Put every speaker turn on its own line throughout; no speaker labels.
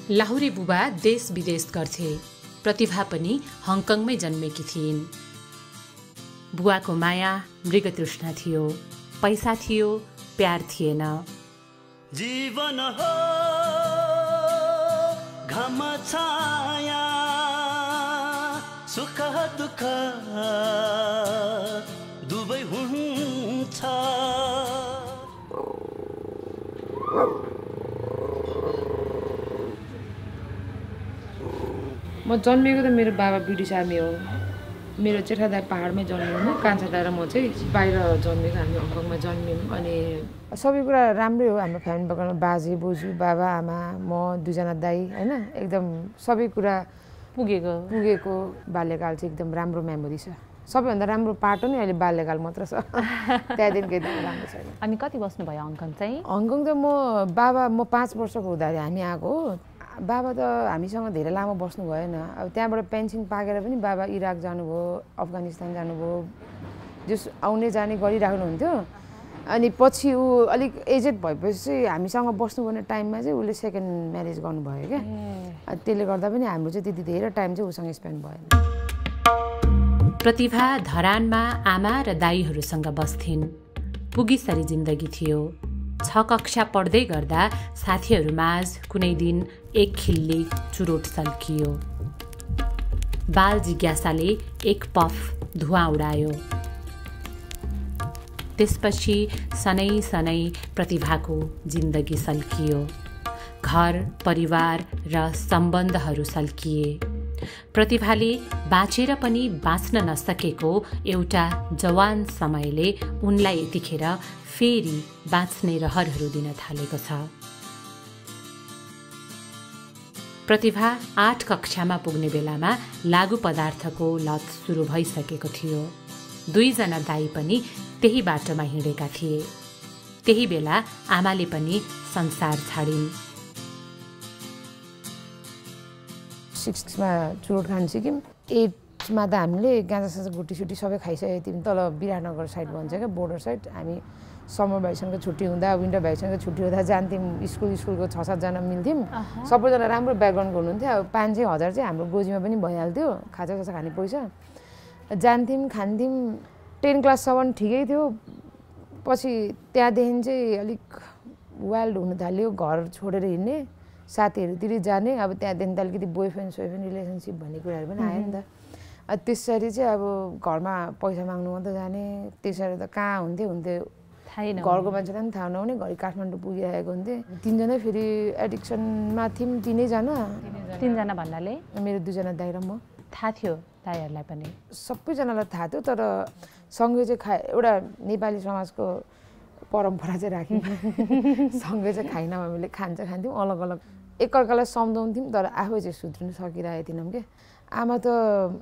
लाहुरे बुबा देश विदेश गर्थे। प्रतिभा पनि हङकङमै जन्मेकी थिइन्। बुवाको माया मृगतृष्णा थियो, पैसा थियो, प्यार थिएन।
जीवन हो घम छाया, सुख दुःख दुवै हुन्छ।
म जन्मेको त मेरो बाबा ब्रिटिस आर्मी हो। मेरो जेठादा पहाडमै जन्मिनु, कान्छा दादा म चाहिँ बाहिर जन्मेको, हामी हङकङमा जन्मियौँ। अनि सबै कुरा राम्रै हो हाम्रो फ्यामिली ब्याकग्राउन्डमा। बाजे बोजू, बाबा आमा, म, दुईजना दाइ, होइन, एकदम सबै कुरा पुगेको बाल्यकाल चाहिँ एकदम राम्रो मेमोरी छ। सबैभन्दा राम्रो पाटो नै अहिले बाल्यकाल मात्र छ, त्यहाँदेखि केही राम्रो छैन।
अनि कति बस्नुभयो हङकङ चाहिँ?
हङकङ त म 5 वर्षको हुँदाखेरि हामी आएको हो। बाबा त हामीसँग धेरै लामो बस्नु भएन। अब त्यहाँबाट पेन्सन पाकेर पनि बाबा इराक जानुभयो, अफगानिस्तान जानुभयो, जस आउने जाने गरिराख्नुहुन्थ्यो। अनि पछि ऊ अलिक एजेड भएपछि चाहिँ हामीसँग बस्नुपर्ने टाइममा चाहिँ उसले सेकेन्ड म्यारेज गर्नुभयो क्या। त्यसले गर्दा पनि हाम्रो चाहिँ त्यति धेरै टाइम चाहिँ उसँग स्पेन्ड भएन।
प्रतिभा धरानमा आमा र दाइहरूसँग बस्थिन्। पुगीसरी जिन्दगी थियो। 6 कक्षा पढ्दै गर्दा साथीहरूमाझ कुनै दिन एक खिल्ली चुरोट सल्कियो। बाल जिज्ञासाले एक पफ धुवाँ उडायो। त्यसपछि सनै सनै प्रतिभाको जिन्दगी सल्कियो। घर, परिवार र सम्बन्धहरू सल्किए। प्रतिभाले बाँचेर पनि बाँच्न नसकेको एउटा जवान समयले उनलाई यतिखेर फेरि बाँच्ने रहरहरू दिन थालेको छ। प्रतिभा 8 कक्षामा पुग्ने बेलामा लागु पदार्थको लत सुरु भइसकेको थियो। 2 जना दाइ पनि त्यही बाटोमा हिँडेका थिए। त्यही बेला आमाले पनि संसार छाडिन्।
6 मा चुरोट खान सिक्यौँ। 8 मा त हामीले गाँजा गुटी सबै खाइसकेको थियौँ। तल विराटनगर साइड भन्छ क्या, बोर्डर साइड। हामी समर भ्याकेसनको छुट्टी हुँदा, विन्टर भ्याकेसनको छुट्टी हुँदा जान्थ्यौँ। स्कुलको 6-7 जना मिल्थ्यौँ। सबैजना राम्रो ब्याकग्राउन्डको हुनुहुन्थ्यो। अब 5-6 हजार चाहिँ हाम्रो गोजीमा पनि भइहाल्थ्यो, खाजा खाने पैसा। जान्थ्यौँ, खान्थ्यौँ। 10 क्लाससम्म ठिकै थियो। पछि त्यहाँदेखि चाहिँ अलिक वाइल्ड हुन थाल्यो। घर छोडेर हिँड्ने, साथीहरूतिर जाने। अब त्यहाँदेखि त अलिकति बोयफ्रेन्ड रिलेसनसिप भन्ने कुराहरू पनि आयो नि त। त्यसरी चाहिँ अब घरमा पैसा माग्नु मात्रै जाने। त्यसरी त कहाँ हुन्थ्यो घरको मान्छेलाई पनि थाहा नहुने। घरि काठमाडौँ पुगिरहेको हुन्थेँ। 3 जना फेरि एडिक्सनमा थियौँ। 3 जना।
3 जना भन्नाले
मेरो 2 जना दाइ र म।
थाहा थियो दाइहरूलाई पनि?
सबैजनालाई थाहा थियो, तर सँगै चाहिँ एउटा नेपाली समाजको परम्परा चाहिँ राख्यौँ। सँगै चाहिँ खाइनौँ हामीले। खान्थ्यौँ अलग अलग। एकअर्कालाई सम्झाउँथ्यौँ, तर आफै चाहिँ सुध्रिनु सकिरहेको थिएनौँ क्या। आमा त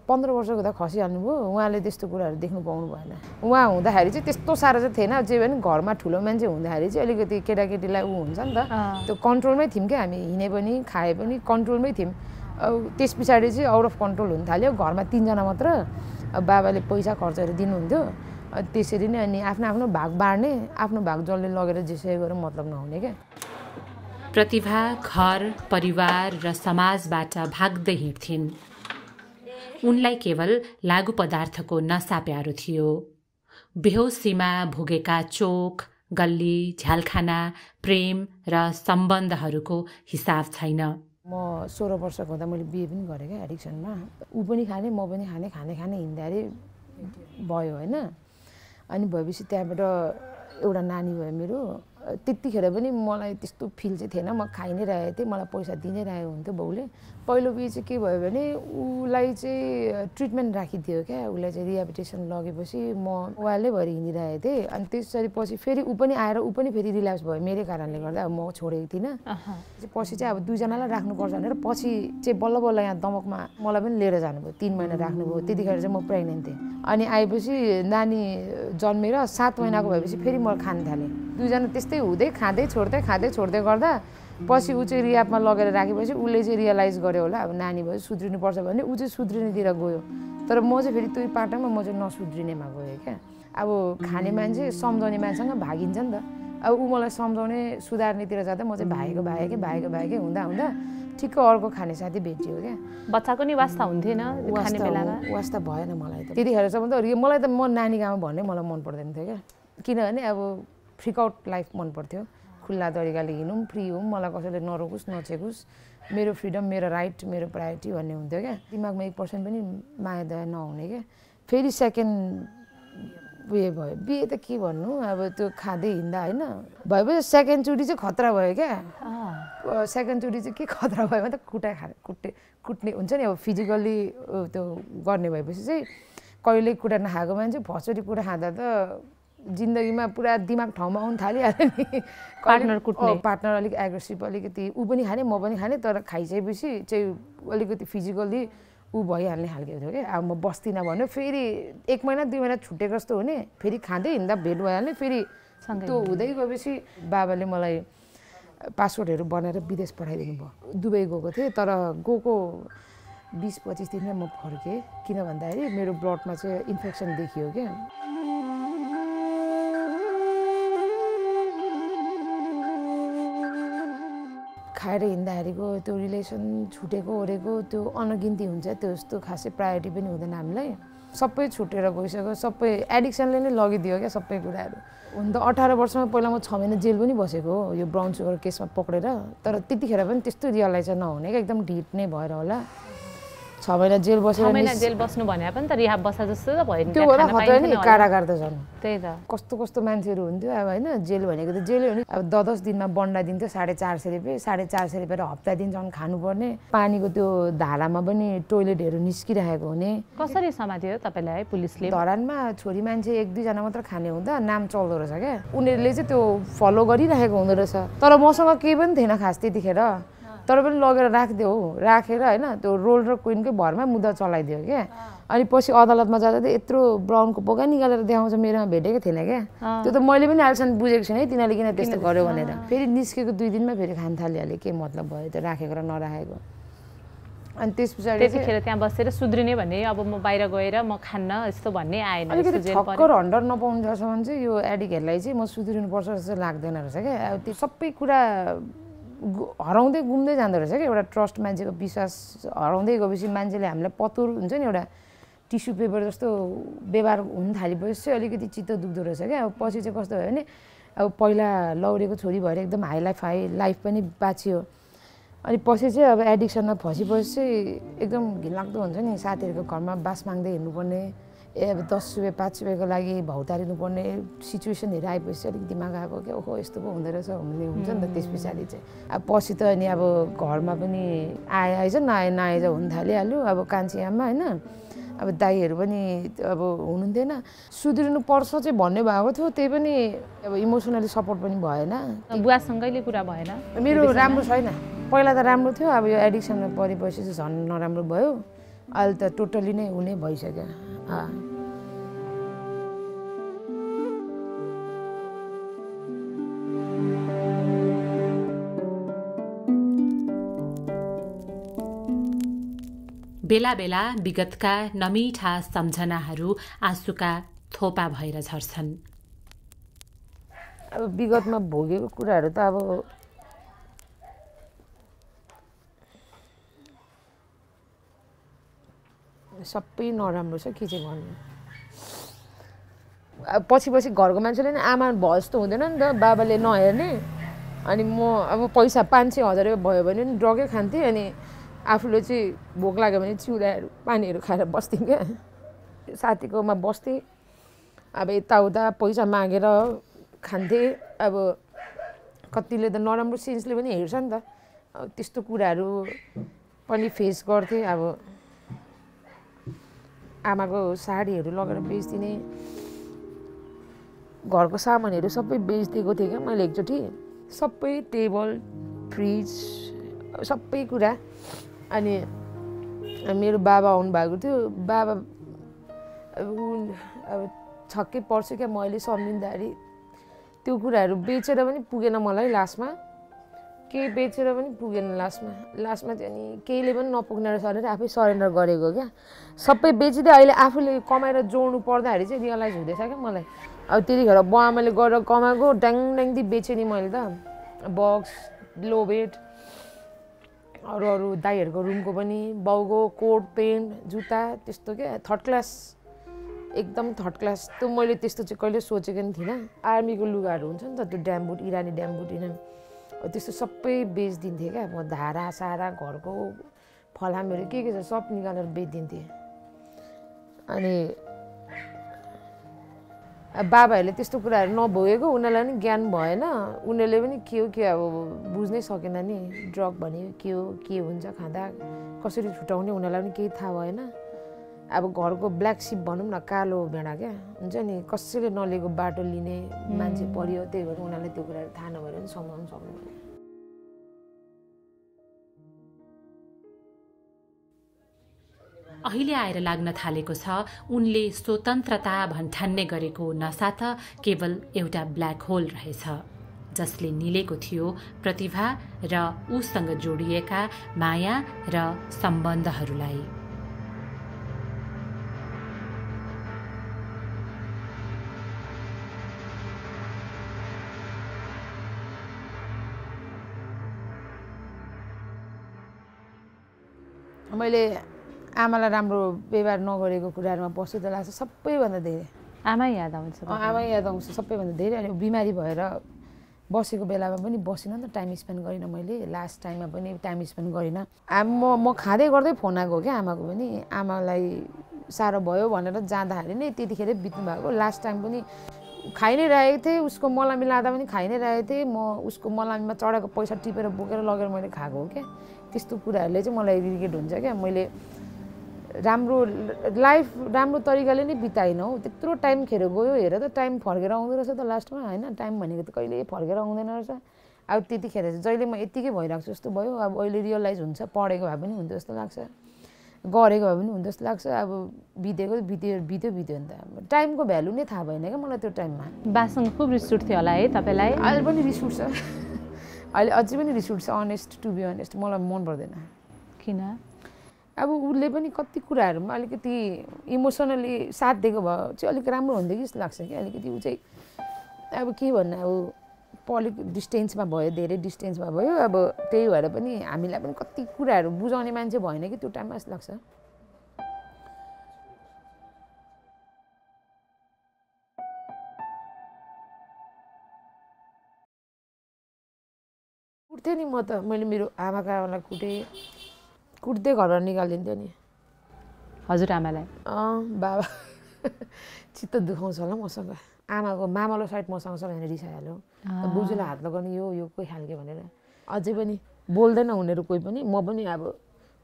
15 वर्षको हुँदा खसिहाल्नुभयो। उहाँले त्यस्तो कुराहरू देख्नु पाउनु भएन। उहाँ हुँदाखेरि चाहिँ त्यस्तो साह्रो चाहिँ थिएन। जे भने घरमा ठुलो मान्छे हुँदाखेरि चाहिँ अलिकति केटाकेटीलाई हुन्छ नि त, त्यो कन्ट्रोलमै थियौँ क्या हामी। हिँडे पनि खाए पनि कन्ट्रोलमै थियौँ। अब त्यस पछाडि चाहिँ आउट अफ कन्ट्रोल हुन थाल्यो। घरमा 3 जना मात्र। अब बाबाले पैसा खर्चहरू दिनुहुन्थ्यो। त्यसरी नै अनि आफ्नो भाग बाँड्ने, आफ्नो भाग जसले लगेर जेसै गरेर मतलब नहुने क्या।
प्रतिभा घर, परिवार र समाजबाट भाग्दै हिँड्थिन्। उनलाई केवल लागु पदार्थको नसा प्यारो थियो। बेहोसीमा भोगेका चोक, गल्ली, झ्यालखाना, प्रेम र सम्बन्धहरूको हिसाब छैन।
म 16 वर्षको हुँदा मैले बिहे पनि गरेँ क्या एडिक्सनमा। ऊ पनि खाने, म पनि खाने हिँड्दाखेरि भयो होइन। अनि भएपछि त्यहाँबाट एउटा नानी भयो मेरो। त्यतिखेर पनि मलाई त्यस्तो फिल चाहिँ थिएन। म खाइ नै रहेको थिएँ, मलाई पैसा दिइ नै रहेको हुन्थ्यो बाउले। पहिलो बिहे चाहिँ के भयो भने उसलाई चाहिँ ट्रिटमेन्ट राखिदियो क्या। उसलाई चाहिँ रिहेबिलिटेसन लगेपछि म उहाँले भएर हिँडिरहेको थिएँ। अनि त्यसरी पछि फेरि ऊ पनि आएर ऊ पनि फेरि रिल्याप्स भयो मेरै कारणले गर्दा। अब म छोडेको थिइनँ। पछि चाहिँ अब 2 जनालाई राख्नुपर्छ भनेर पछि चाहिँ बल्ल बल्ल यहाँ दमकमा मलाई पनि लिएर जानुभयो। 3 महिना राख्नुभयो। त्यतिखेर चाहिँ म प्रेग्नेन्ट थिएँ। अनि आएपछि नानी जन्मेर 7 महिनाको भएपछि फेरि म खान थालेँ। 2 जना त्यस्तै हुँदै खाँदै छोड्दै गर्दा पछि ऊ चाहिँ रियाबमा लगेर राखेपछि उसले चाहिँ रियलाइज गर्यो होला अब नानी भयो सुध्रिनुपर्छ भने ऊ चाहिँ सुध्रिनेतिर गयो। तर म चाहिँ फेरि त्यही पाटोमा म चाहिँ नसुध्रिनेमा गएँ क्या। अब खाने मान्छे सम्झाउने मान्छेसँग भागिन्छ नि त। अब ऊ मलाई सम्झाउने सुधार्नेतिर जाँदा म चाहिँ भागेकै हुँदा ठिक्क अर्को खाने साथी भेटियो क्या।
बच्चाको नि वास्ता हुन्थेन खाने बेलामा?
वास्ता भएन मलाई त त्यतिखेरसम्म त। मलाई त म नानीको आमा भन्ने मलाई मन पर्दैन थियो क्या, किनभने अब फ्रिकआउट लाइफ मन पर्थ्यो। खुल्ला तरिकाले हिँडौँ, फ्री हौँ, मलाई कसैले नरोकोस् नचेकोस्, मेरो फ्रिडम मेरो राइट मेरो प्रायोरिटी भन्ने हुन्थ्यो क्या। दिमागमा 1% पनि माया दया नहुने क्या। फेरि सेकेन्ड उयो भयो, बिहे त के भन्नु, अब त्यो खाँदै हिँड्दा होइन भएपछि सेकेन्डचोटि चाहिँ खतरा भयो क्या। सेकेन्डचोटि चाहिँ के खतरा भयो भने त कुट्ने हुन्छ नि, अब फिजिकल्ली त्यो गर्ने भएपछि चाहिँ कहिले कुटा नखाएको मान्छे फर्स्टचोटि कुटा खाँदा त जिन्दगीमा पुरा दिमाग ठाउँमा आउनु थालिहाल्यो नि। पार्टनर अलिक एग्रेसिभ, अलिकति ऊ पनि खाने म पनि खाने, तर खाइसकेपछि चाहिँ अलिकति फिजिकल्ली ऊ भइहाल्ने खालको थियो क्या। अब म बस्दिनँ भन्यो, फेरि 1 महिना 2 महिना छुटेको जस्तो हुने, फेरि खाँदै हिँड्दा भेट भइहाल्ने। फेरि त्यो हुँदै गएपछि बाबाले मलाई पासपोर्टहरू बनाएर विदेश पठाइदिनु भयो। दुबई गएको थिएँ, तर गएको 20-25 दिनमा म फर्केँ। किन भन्दाखेरि मेरो ब्लडमा चाहिँ इन्फेक्सन देखियो क्या। खाएर हिँड्दाखेरिको त्यो रिलेसन छुटेको ओरेको त्यो अनगिन्ती हुन्छ, त्यो जस्तो खासै प्रायोरिटी पनि हुँदैन हामीलाई। सबै छुटेर गइसक्यो, सबै एडिक्सनले नै लगिदियो क्या सबै कुराहरू। हुन त 18 वर्षमा पहिला म 6 महिना जेल पनि बसेको हो यो ब्राउन सुगर केसमा पक्रेर, तर त्यतिखेर पनि त्यस्तो रियलाइज नहुने क्या, एकदम ढिट नै भएर होला। 6 महिना जेल बसेर
6 महिना जेल बस्नु भने पनि त रिहाब बसा जस्तो त भयो नि,
त्यो होला खतरा नि, कारागार त झन्।
त्यही त
कस्तो कस्तो मान्छेहरू हुन्थ्यो अब होइन। जेल भनेको त जेलै हो नि। अब 10 दिनमा बन्डा दिन्थ्यो 450 रुपियाँ, 450 रुपियाँ र हप्ता दिन झन् खानुपर्ने। पानीको त्यो धारामा पनि टोइलेटहरू निस्किरहेको हुने।
कसरी समात्यो तपाईँलाई पुलिसले?
धरानमा छोरी मान्छे 1-2 जना मात्र खाने हुँदा नाम चल्दो रहेछ क्या। उनीहरूले चाहिँ त्यो फलो गरिरहेको हुँदो रहेछ, तर मसँग केही पनि थिएन खास त्यतिखेर। तर पनि लगेर राखेर होइन त्यो रोल र क्विनकै भरमा मुद्दा चलाइदियो क्या। अनि पछि अदालतमा जाँदा त यत्रो ब्राउनको बोका निकालेर देखाउँछ, मेरोमा भेटेको थिएन क्या। त्यो त मैले पनि अहिलेसम्म बुझेको छैन है तिनीहरूले किन त्यस्तो गर्यो भनेर। फेरि निस्केको 2 दिनमा फेरि खान थालिहाल्यो, के मतलब भयो त्यो राखेको र नराखेको। अनि त्यस पछाडि
त्यतिखेर त्यहाँ बसेर सुध्रिने भन्ने, अब म बाहिर गएर म खान्न यस्तो भन्ने आएन?
अलिकति ठक्कर 100 नपाउनु जसम्म चाहिँ यो एडिकहरूलाई चाहिँ म सुध्रिनुपर्छ जस्तो लाग्दैन रहेछ क्या। अब त्यो सबै कुरा हराउँदै घुम्दै जाँदो रहेछ क्या। एउटा ट्रस्ट, मान्छेको विश्वास हराउँदै गएपछि मान्छेले हामीलाई पतुर हुन्छ नि एउटा टिस्यु पेपर जस्तो व्यवहार हुन थालेपछि चाहिँ अलिकति चित्त दुख्दो रहेछ क्या। अब पछि चाहिँ कस्तो भयो भने अब पहिला लौरेको छोरी भएर एकदम हाई लाइफ पनि बाँचियो, अनि पछि चाहिँ अब एडिक्सनमा फँसेपछि चाहिँ एकदम घिनलाग्दो हुन्छ नि। साथीहरूको घरमा बास माग्दै हिँड्नुपर्ने, अब 10 रुपियाँ 5 रुपियाँको लागि भौतारिनु पर्ने सिचुएसनहरू आएपछि अलिक दिमाग आएको क्या, ओहो यस्तो पो हुँदो रहेछ भन्ने हुन्छ नि त। त्यस पछाडि चाहिँ अब पछि त अनि अब घरमा पनि आएछ नआएछ हुन थालिहाल्यो। अब कान्छी आमा होइन, अब दाइहरू पनि अब हुनुहुन्थेन। सुध्रिनु पर्छ चाहिँ भन्ने भएको थियो, त्यही पनि अब इमोसनली सपोर्ट पनि भएन।
बुवासँगैले कुरा भएन?
मेरो राम्रो छैन, पहिला त राम्रो थियो, अब यो एडिक्सनमा परेपछि चाहिँ झन् नराम्रो भयो। अहिले त टोटली नै हुने भइसक्यो।
बेला बेला विगतका नमिठा सम्झनाहरू आँसुका थोपा भएर झर्छन्।
अब विगतमा भोगेको कुराहरू त अब सबै नराम्रो छ, के चाहिँ गर्नु। अब पछि घरको मान्छेले नि आमा भयो जस्तो हुँदैन नि त, बाबाले नहेर्ने। अनि म अब पैसा 500 हजार भयो भने नि ड्रगै खान्थेँ, अनि आफूले चाहिँ भोक लाग्यो भने चिउराहरू पानीहरू खाएर बस्थेँ क्या। साथीकोमा बस्थेँ, अब यताउता पैसा मागेर खान्थेँ। अब कतिले त नराम्रो सेन्सले पनि हेर्छ नि त, अब त्यस्तो कुराहरू पनि फेस गर्थेँ। अब आमाको साडीहरू लगेर बेच्दिने, घरको सामानहरू सबै बेचिदिएको थिएँ क्या मैले एकचोटि। सबै टेबल फ्रिज सबै कुरा। अनि मेरो बाबा आउनुभएको थियो, बाबा अब छक्कै पर्छु क्या मैले सम्झिँदाखेरि। त्यो कुराहरू बेचेर पनि पुगेन मलाई लास्टमा, केही बेचेर पनि पुगेन लास्टमा चाहिँ अनि केहीले पनि नपुग्ने रहेछ भनेर आफै सरेन्डर गरेको क्या। सबै बेचिदिएँ। अहिले आफूले कमाएर जोड्नु पर्दाखेरि चाहिँ रियलाइज हुँदैछ क्या मलाई। अब त्यतिखेर बुवाआमाले गरेर कमाएको ड्याङड्याङदी बेचेँ नि मैले त बक्स लो बेड अरू अरू दाइहरूको रुमको पनि बाउको कोट पेन्ट जुत्ता त्यस्तो क्या थर्ड क्लास एकदम थर्ड क्लास त्यो मैले त्यस्तो चाहिँ कहिले सोचेको पनि थिइनँ आर्मीको लुगाहरू हुन्छ नि त त्यो ड्याम्बुट इरानी ड्याम्बुट त्यस्तो सबै बेचिदिन्थेँ क्या म धारा सारा घरको फलामहरू के छ सब निकालेर बेचिदिन्थेँ अनि बाबाहरूले त्यस्तो कुराहरू नभोगेको उनीहरूलाई पनि ज्ञान भएन उनीहरूले पनि के हो के अब बुझ्नै सकेन नि ड्रग भनेको के हुन्छ खाँदा कसरी छुटाउने उनीहरूलाई पनि केही थाहा भएन अब घरको ब्ल्याक सिप भनौँ न कालो भेडा क्या हुन्छ नि कसैले नलिएको बाटो लिने मान्छे परियो त्यही भएर उनीहरूलाई त्यो कुराहरू थाहा नभएर पनि सम्झाउनु सक्नु भएन
अहिले आएर लाग्न थालेको छ उनले स्वतन्त्रता भन्ठान्ने गरेको नसा त केवल एउटा ब्ल्याक होल रहेछ जसले निलेको थियो प्रतिभा र उसँग जोडिएका माया र सम्बन्धहरूलाई
मैले आमालाई राम्रो व्यवहार नगरेको कुराहरूमा पशु त लाग्छ सबैभन्दा धेरै
आमा याद आउँछ
आमा याद आउँछ सबैभन्दा धेरै अनि बिमारी भएर बसेको बेलामा पनि बसिनँ नि त टाइम स्पेन्ड गरिनँ मैले लास्ट टाइममा पनि टाइम स्पेन्ड गरिनँ म खाँदै गर्दै फोन आएको हो क्या आमाको पनि आमालाई साह्रो भयो भनेर जाँदाखेरि नै त्यतिखेरै बित्नु भएको लास्ट टाइम पनि खाइ नै रहेको थिएँ उसको मलामी लाँदा पनि खाइ नै रहेको थिएँ म उसको मलामीमा चढाएको पैसा टिपेर बोकेर लगेर मैले खाएको हो क्या त्यस्तो कुराहरूले चाहिँ मलाई रिग्रेट हुन्छ क्या मैले राम्रो लाइफ राम्रो तरिकाले नै बिताइन हौ त्यत्रो टाइम खेर गयो हेर त टाइम फर्केर आउँदो रहेछ त लास्टमा होइन टाइम भनेको त कहिले फर्केर आउँदैन रहेछ अब त्यतिखेर चाहिँ जहिले म यत्तिकै भइरहेको छु जस्तो भयो अब अहिले रियलाइज हुन्छ पढेको भए पनि हुन्थ्यो जस्तो लाग्छ गरेको भए पनि हुन्थ्यो जस्तो लाग्छ अब बितेको बित्यो नि त टाइमको भ्यालु नै थाहा भएन क्या मलाई त्यो टाइममा
बासँग खुब रिस उठ्थ्यो होला है तपाईँलाई
अहिले पनि रिस उठ्छ अहिले अझै पनि रिस उठ्छ अनेस्ट टु बी अनेस्ट मलाई मन पर्दैन
किन
अब उसले पनि कति कुराहरूमा अलिकति इमोसनली साथ दिएको भए चाहिँ अलिक राम्रो हुन्थ्यो कि जस्तो लाग्छ कि अलिकति ऊ चाहिँ अब के भन्नु अब अलिक डिस्टेन्समा भयो धेरै डिस्टेन्समा भयो अब त्यही भएर पनि हामीलाई पनि कति कुराहरू बुझाउने मान्छे भएन कि त्यो टाइममा जस्तो लाग्छ कुट्थेँ नि म त मैले मेरो आमाको आमालाई कुट्दै घरबाट निकालिदिन्थ्यो नि
हजुर आमालाई
बाबा चित्त दुखाउँछ होला मसँग आमाको मामालो साइड मसँग छ भनेर रिसाइहाल्यो बुजुलाई हात लगाउने यो कोही खालके भनेर अझै पनि बोल्दैन उनीहरू कोही पनि म पनि अब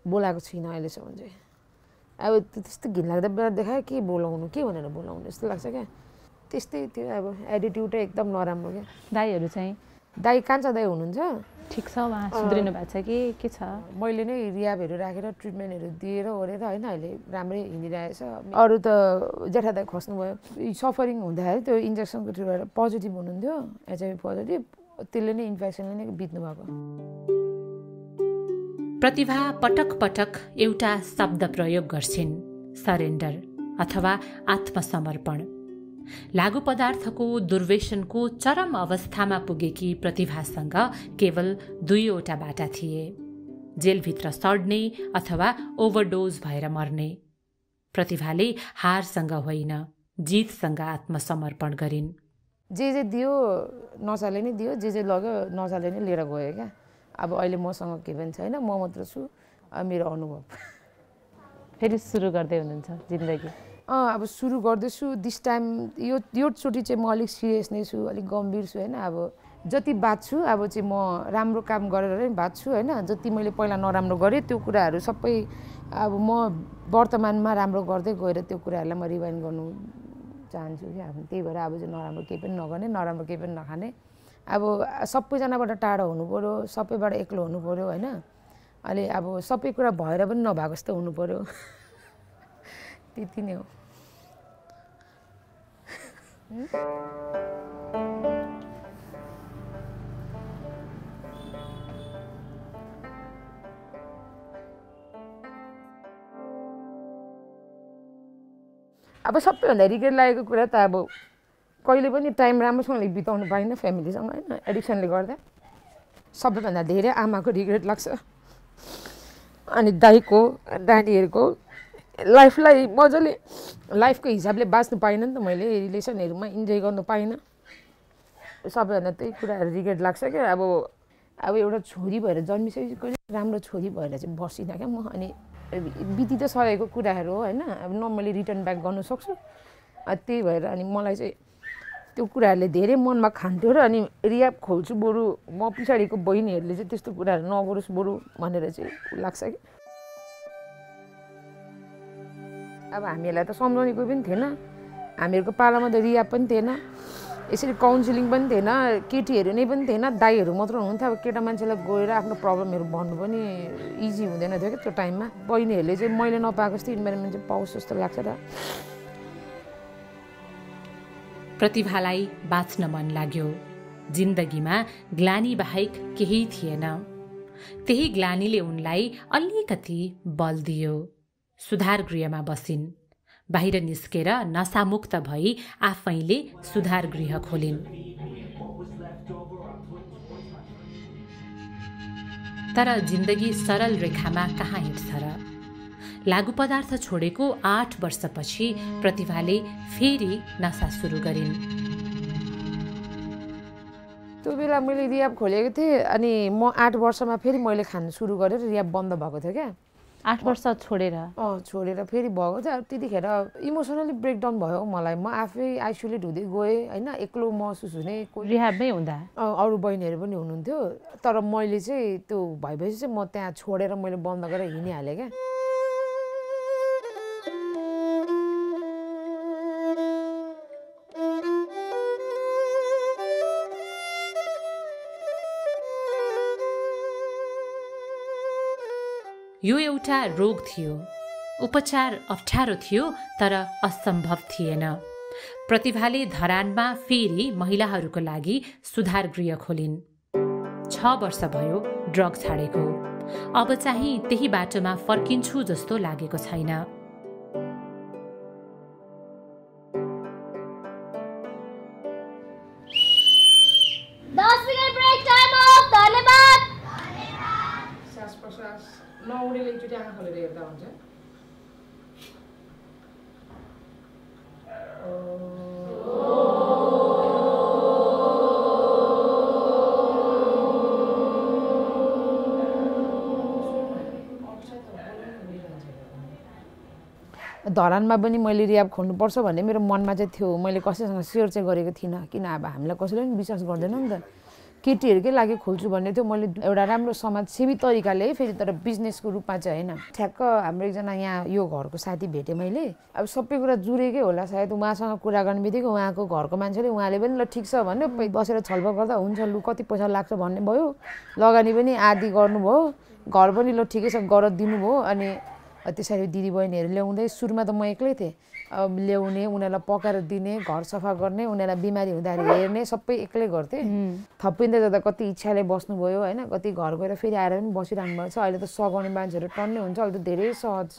बोलाएको छुइनँ अहिलेसम्म चाहिँ अब त्यस्तो घिनलाग्दो बेला देखायो के बोलाउनु के भनेर बोलाउनु जस्तो लाग्छ क्या त्यस्तै त्यो अब एटिट्युडै एकदम नराम्रो क्या
दाइहरू चाहिँ
दाइ कान्छा दाइ हुनुहुन्छ
ठिक छ उहाँ सुध्रिनु भएको छ कि के छ
मैले नै रियाबहरू राखेर ट्रिटमेन्टहरू दिएर ओरेर होइन अहिले राम्रै हिँडिरहेछ अरू त जेठा दाइ खस्नुभयो सफरिङ हुँदाखेरि त्यो इन्जेक्सनको थ्रुबाट पोजिटिभ हुनुहुन्थ्यो एचआइभी पोजिटिभ त्यसले नै इन्फेक्सनले नै बित्नु भएको
प्रतिभा पटक पटक एउटा शब्द प्रयोग गर्छिन् सरेन्डर अथवा आत्मसमर्पण लागु पदार्थको दुर्व्यसनको चरम अवस्थामा पुगेकी प्रतिभासँग केवल 2वटा बाटा थिए जेलभित्र सड्ने अथवा ओभरडोज भएर मर्ने प्रतिभाले हारसँग होइन जितसँग आत्मसमर्पण गरिन्
जे दियो नसाले नै दियो जे लग्यो नसाले नै लिएर गयो क्या अब अहिले मसँग के पनि छैन म मात्र छु मेरो अनुभव
फेरि सुरु गर्दै हुनुहुन्छ जिन्दगी
अब सुरु गर्दैछु दिस टाइम योचोटि चाहिँ म अलिक सिरियस नै छु अलिक गम्भीर छु होइन अब जति बाँच्छु अब चाहिँ म राम्रो काम गरेर नै बाँच्छु होइन जति मैले पहिला नराम्रो गरेँ त्यो कुराहरू सबै अब म वर्तमानमा राम्रो गर्दै गएर त्यो कुराहरूलाई म रिभाइन्ड गर्नु चाहन्छु कि अब त्यही भएर अब चाहिँ नराम्रो केही पनि नगर्ने नराम्रो केही पनि नखाने अब सबैजनाबाट टाढो हुनु पऱ्यो सबैबाट एक्लो हुनु पऱ्यो होइन अहिले अब सबै कुरा भएर पनि नभएको जस्तो हुनु पऱ्यो त्यति नै हो अब सबैभन्दा रिग्रेट लागेको कुरा त अब कहिले पनि टाइम राम्रोसँगले बिताउनु पाइनँ फ्यामिलीसँग होइन एडिक्सनले गर्दा सबैभन्दा धेरै आमाको रिग्रेट लाग्छ अनि दाइको नानीहरूको लाइफलाई मजाले लाइफको हिसाबले बाँच्नु पाइनँ नि त मैले रिलेसनहरूमा इन्जोय गर्नु पाइनँ सबैभन्दा त्यही कुराहरू रिग्रेट लाग्छ क्या अब एउटा छोरी भएर जन्मिसकेको राम्रो छोरी भएर चाहिँ बसिनँ क्या म अनि बिति त सकेको कुराहरू हो होइन अब न मैले रिटर्न ब्याक गर्नु सक्छु त्यही भएर अनि मलाई चाहिँ त्यो कुराहरूले धेरै मनमा खान्थ्यो र अनि रियाब खोल्छु बरु म पछाडिको बहिनीहरूले चाहिँ त्यस्तो कुराहरू नगरोस् बरु भनेर चाहिँ लाग्छ कि अब हामीहरूलाई त सम्झाउने कोही पनि थिएन हामीहरूको पालामा त रियाब पनि थिएन यसरी काउन्सिलिङ पनि थिएन केटीहरू नै पनि थिएन दाइहरू मात्र हुनुहुन्थ्यो अब केटा मान्छेलाई गएर आफ्नो प्रब्लमहरू भन्नु पनि इजी हुँदैन थियो क्या त्यो टाइममा बहिनीहरूले चाहिँ मैले नपाएको जस्तो इन्भाइरोमेन्ट चाहिँ पाओस् जस्तो लाग्छ र
प्रतिभालाई बाँच्न मन लाग्यो जिन्दगीमा ग्लानी बाहेक केही थिएन त्यही ग्लानीले उनलाई अलिकति बल दियो सुधार गृहमा बसिन् बाहिर निस्केर नशामुक्त भई आफैले सुधार गृह खोलिन् तर जिन्दगी सरल रेखामा कहाँ हिँड्छ र लागु पदार्थ छोडेको 8 वर्षपछि प्रतिभाले फेरि नशा सुरु गरिन्
त्यो बेला मैले रियाब खोलेको थिएँ अनि म 8 वर्षमा फेरि मैले खान सुरु गरेर रियाब बन्द भएको थियो क्या
8 वर्ष छोडेर
छोडेर फेरि भएको थियो त्यतिखेर इमोसनली ब्रेकडाउन भयो मलाई म आफै आइसोलेट हुँदै गएँ होइन एक्लो महसुस हुने
रिहाबमै हुँदा
अरू बहिनीहरू पनि हुनुहुन्थ्यो तर मैले चाहिँ त्यो भएपछि चाहिँ म त्यहाँ छोडेर मैले बन्द गरेर हिँडिहालेँ क्या
यो एउटा रोग थियो उपचार अप्ठ्यारो थियो तर असम्भव थिएन प्रतिभाले धरानमा फेरि महिलाहरूको लागि सुधार गृह खोलिन् 6 वर्ष भयो ड्रग छाडेको अब चाहिँ त्यही बाटोमा फर्किन्छु जस्तो लागेको छैन
नौडेले एकचोटि आँखा खोलेर हेर्दा हुन्छ धरानमा पनि मैले रियाब खोल्नुपर्छ भन्ने मेरो मनमा चाहिँ थियो मैले कसैसँग सेयर चाहिँ गरेको थिइनँ किन अब हामीलाई कसैले पनि विश्वास गर्दैन नि त केटीहरूकै लागि खोल्छु भन्ने थियो मैले एउटा राम्रो समाजसेवी तरिकाले फेरि तर बिजनेसको रूपमा चाहिँ होइन ठ्याक्क हाम्रो एकजना यहाँ यो घरको साथी भेटेँ मैले अब सबै कुरा जुरेकै होला सायद उहाँसँग कुरा गर्ने बित्तिकै उहाँको घरको मान्छेले उहाँले पनि ल ठिक छ भन्यो बसेर छलफल गर्दा हुन्छ लु कति पैसा लाग्छ भन्ने भयो लगानी पनि आदि गर्नुभयो घर पनि ल ठिकै छ गर दिनुभयो अनि त्यसरी दिदीबहिनीहरू ल्याउँदै सुरुमा त म एक्लै थिएँ अब ल्याउने उनीहरूलाई पकाएर दिने घर सफा गर्ने उनीहरूलाई बिमारी हुँदाखेरि हेर्ने सबै एक्लै गर्थेँ थपिँदै जाँदा कति इच्छाले बस्नुभयो होइन कति घर गएर फेरि आएर पनि बसिरहनु भएको छ अहिले त सघाउने मान्छेहरू टन्नै हुन्छ अहिले त धेरै सहज